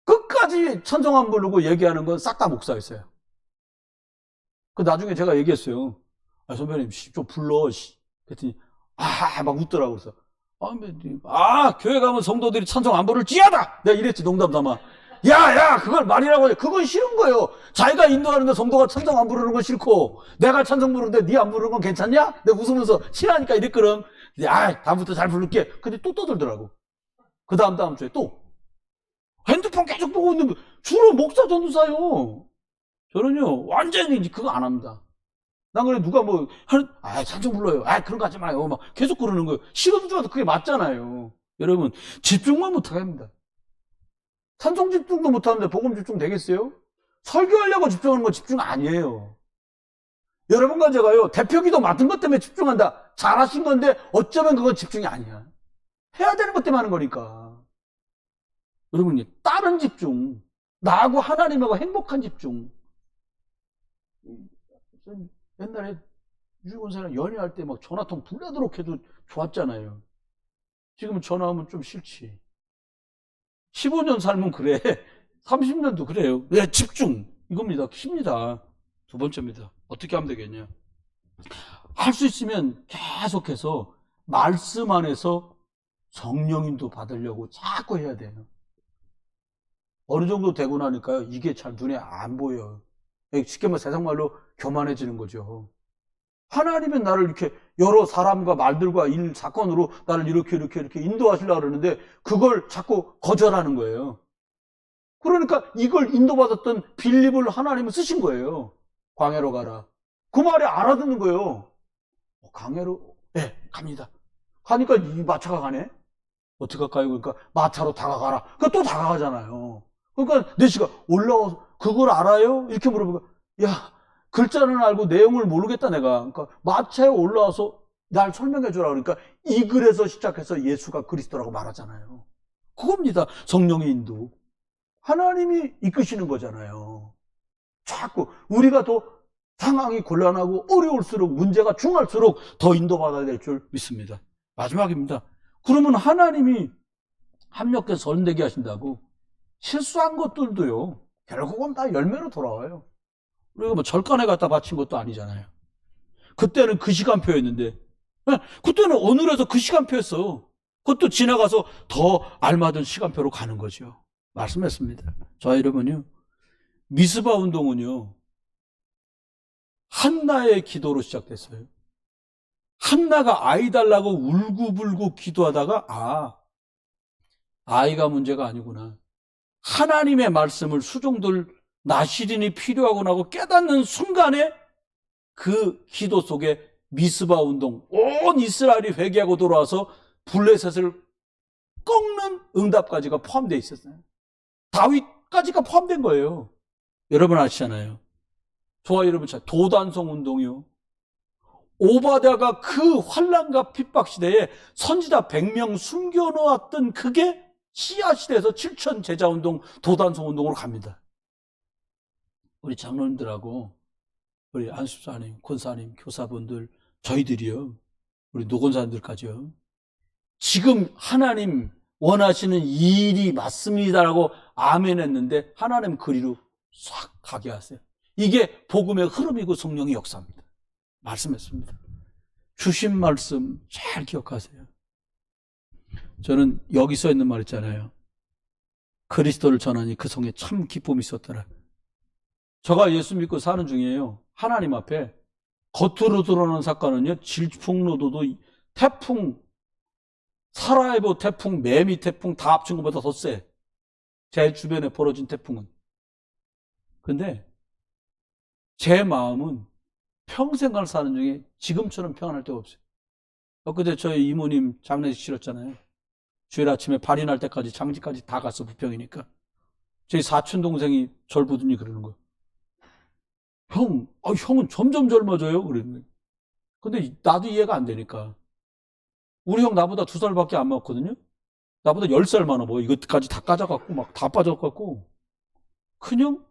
끝까지 찬송 안 부르고 얘기하는 건 싹 다 목사였어요. 그 나중에 제가 얘기했어요. 선배님 좀 불러. 그랬더니 막 웃더라고. 그래서 교회 가면 성도들이 찬송 안 부를지어다. 내가 이랬지, 농담 삼아. 야 그걸 말이라고 해. 그건 싫은 거예요. 자기가 인도하는데 성도가 찬송 안 부르는 건 싫고 내가 찬송 부르는데 네 안 부르는 건 괜찮냐? 내가 웃으면서 싫어하니까 이랬거든. 다음부터 잘 부를게. 근데 또 떠들더라고. 그 다음 주에 또 핸드폰 계속 보고 있는 주로 목사 전도사요. 저는요 완전히 그거 안 합니다. 난 그래 누가 찬송 불러요. 그런 거 하지 마요. 막 계속 그러는 거예요. 싫어도 좋아도 그게 맞잖아요. 여러분, 집중만 못하게 합니다. 찬송 집중도 못하는데 복음 집중 되겠어요? 설교하려고 집중하는 건 집중 아니에요. 여러분과 제가요, 대표기도 맡은 것 때문에 집중한다. 잘하신 건데 어쩌면 그건 집중이 아니야. 해야 되는 것 때문에 하는 거니까. 여러분이 다른 집중, 나하고 하나님하고 행복한 집중. 옛날에 유권사랑 연애할 때 막 전화통 불나도록 해도 좋았잖아요. 지금은 전화하면 좀 싫지. 15년 살면 그래. 30년도 그래요. 네, 집중. 이겁니다. 킵니다. 두 번째입니다. 어떻게 하면 되겠냐. 할 수 있으면 계속해서 말씀 안에서 성령님도 받으려고 자꾸 해야 돼요. 어느 정도 되고 나니까요, 이게 잘 눈에 안 보여요. 쉽게 말해 세상 말로 교만해지는 거죠. 하나님은 나를 이렇게 여러 사람과 말들과 일, 사건으로 나를 이렇게 인도하시려고 그러는데 그걸 자꾸 거절하는 거예요. 그러니까 이걸 인도받았던 빌립을 하나님은 쓰신 거예요. 광야로 가라. 그 말에 알아듣는 거예요. 광야로? 네, 갑니다. 가니까 이 마차가 가네? 어떻게 할까요? 그러니까 마차로 다가가라. 그러니까 또 다가가잖아요. 그러니까 내시가 올라와서 그걸 알아요? 이렇게 물어보니까 야, 글자는 알고 내용을 모르겠다 내가. 그러니까 마차에 올라와서 날 설명해 주라. 그러니까 이 글에서 시작해서 예수가 그리스도라고 말하잖아요. 그겁니다. 성령의 인도. 하나님이 이끄시는 거잖아요. 자꾸 우리가 더 상황이 곤란하고 어려울수록 문제가 중할수록 더 인도받아야 될 줄 믿습니다. 마지막입니다. 그러면 하나님이 합력해서 선되게 하신다고 실수한 것들도요, 결국은 다 열매로 돌아와요. 우리가 뭐 절간에 갖다 바친 것도 아니잖아요. 그때는 그 시간표였는데, 그때는 오늘에서 그 시간표였어. 그것도 지나가서 더 알맞은 시간표로 가는 거죠. 말씀했습니다. 자, 여러분요, 미스바 운동은요, 한나의 기도로 시작됐어요. 한나가 아이 달라고 울고불고 기도하다가 아이가 문제가 아니구나. 하나님의 말씀을 수종들 나시린이 필요하구나 하고 깨닫는 순간에 그 기도 속에 미스바 운동, 온 이스라엘이 회개하고 돌아와서 블레셋을 꺾는 응답까지가 포함되어 있었어요. 다윗까지가 포함된 거예요. 여러분 아시잖아요. 저와 여러분 잘 도단성 운동이요. 오바댜가 그 환난과 핍박 시대에 선지자 100명 숨겨놓았던 그게 씨앗이 돼서 7천 제자운동, 도단성 운동으로 갑니다. 우리 장로님들하고 우리 안수사님, 권사님, 교사분들, 저희들이요, 우리 노권사님들까지요, 지금 하나님 원하시는 이 일이 맞습니다라고 아멘 했는데 하나님 그리로 싹 가게 하세요. 이게 복음의 흐름이고 성령의 역사입니다. 말씀했습니다. 주신 말씀 잘 기억하세요. 저는 여기 써 있는 말 있잖아요. 그리스도를 전하니 그 성에 참 기쁨이 있었더라. 저가 예수 믿고 사는 중이에요. 하나님 앞에 겉으로 드러나는 사건은요, 질풍노도도 태풍, 사라이보 태풍, 매미 태풍 다 합친 것보다 더 세. 제 주변에 벌어진 태풍은. 근데 제 마음은 평생을 사는 중에 지금처럼 평안할 데가 없어요. 엊그제 저희 이모님 장례식 치렀잖아요. 주일 아침에 발이 날 때까지 장지까지 다 갔어, 부평이니까. 저희 사촌 동생이 절 보더니 그러는 거예요. 형은 점점 젊어져요. 그러는 거예요. 근데 나도 이해가 안 되니까. 우리 형 나보다 2살밖에 안 많거든요. 나보다 10살 많아. 뭐 이것까지 다 까져갖고 막 다 빠져갖고 그냥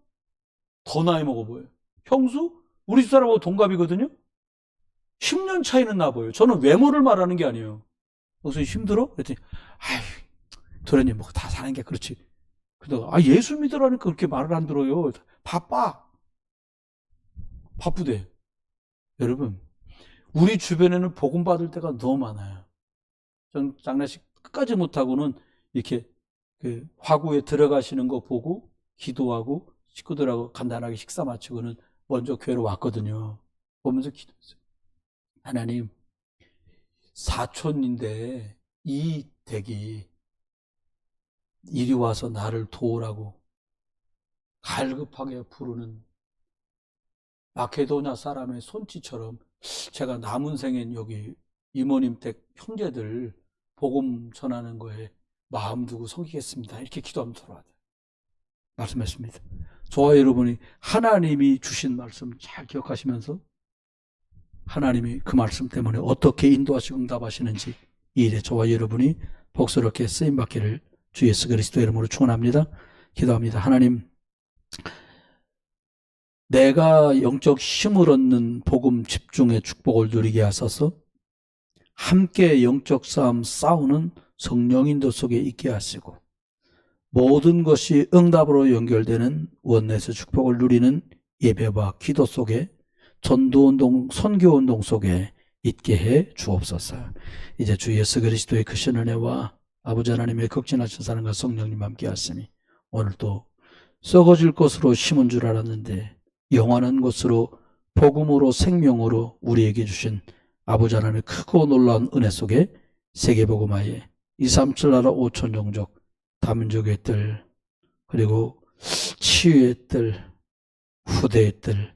더 나이 먹어 보여요. 형수? 우리 집사람하고 동갑이거든요. 10년 차이는 나 보여요. 저는 외모를 말하는 게 아니에요. 그래서 힘들어? 그랬더니 도련님 뭐 다 사는 게 그렇지. 근데 예수 믿으라니까 그렇게 말을 안 들어요. 바쁘대. 여러분, 우리 주변에는 복음 받을 때가 너무 많아요. 전 장례식 끝까지 못하고는 이렇게 그 화구에 들어가시는 거 보고 기도하고 식구들하고 간단하게 식사 마치고는 먼저 교회로 왔거든요. 보면서 기도했어요. 하나님, 사촌인데 이 댁이 이리 와서 나를 도우라고 갈급하게 부르는 마케도냐 사람의 손짓처럼 제가 남은 생엔 여기 이모님 댁 형제들 복음 전하는 거에 마음 두고 섬기겠습니다. 이렇게 기도하면 돌아와요. 말씀했습니다. 저와 여러분이 하나님이 주신 말씀 잘 기억하시면서 하나님이 그 말씀 때문에 어떻게 인도하시고 응답하시는지 이 일에 저와 여러분이 복스럽게 쓰임받기를 주 예수 그리스도의 이름으로 축원합니다. 기도합니다. 하나님, 내가 영적 힘을 얻는 복음 집중의 축복을 누리게 하소서. 함께 영적 싸움 싸우는 성령인도 속에 있게 하시고, 모든 것이 응답으로 연결되는 원내에서 축복을 누리는 예배와 기도 속에, 전도운동, 선교운동 속에 있게 해 주옵소서. 이제 주 예수 그리스도의 크신 은혜와 아버지 하나님의 극진하신 사랑과 성령님 함께 하시니, 오늘도 썩어질 것으로 심은 줄 알았는데 영원한 것으로 복음으로 생명으로 우리에게 주신 아버지 하나님의 크고 놀라운 은혜 속에 세계복음화에 237 나라 5천 종족 다민족의 뜰, 그리고 치유의 뜰, 후대의 뜰,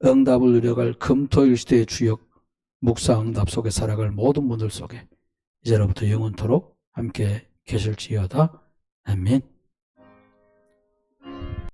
응답을 누려갈 금토일 시대의 주역, 묵상응답 속에 살아갈 모든 분들 속에 이제로부터 영원토록 함께 계실지어다. 아멘.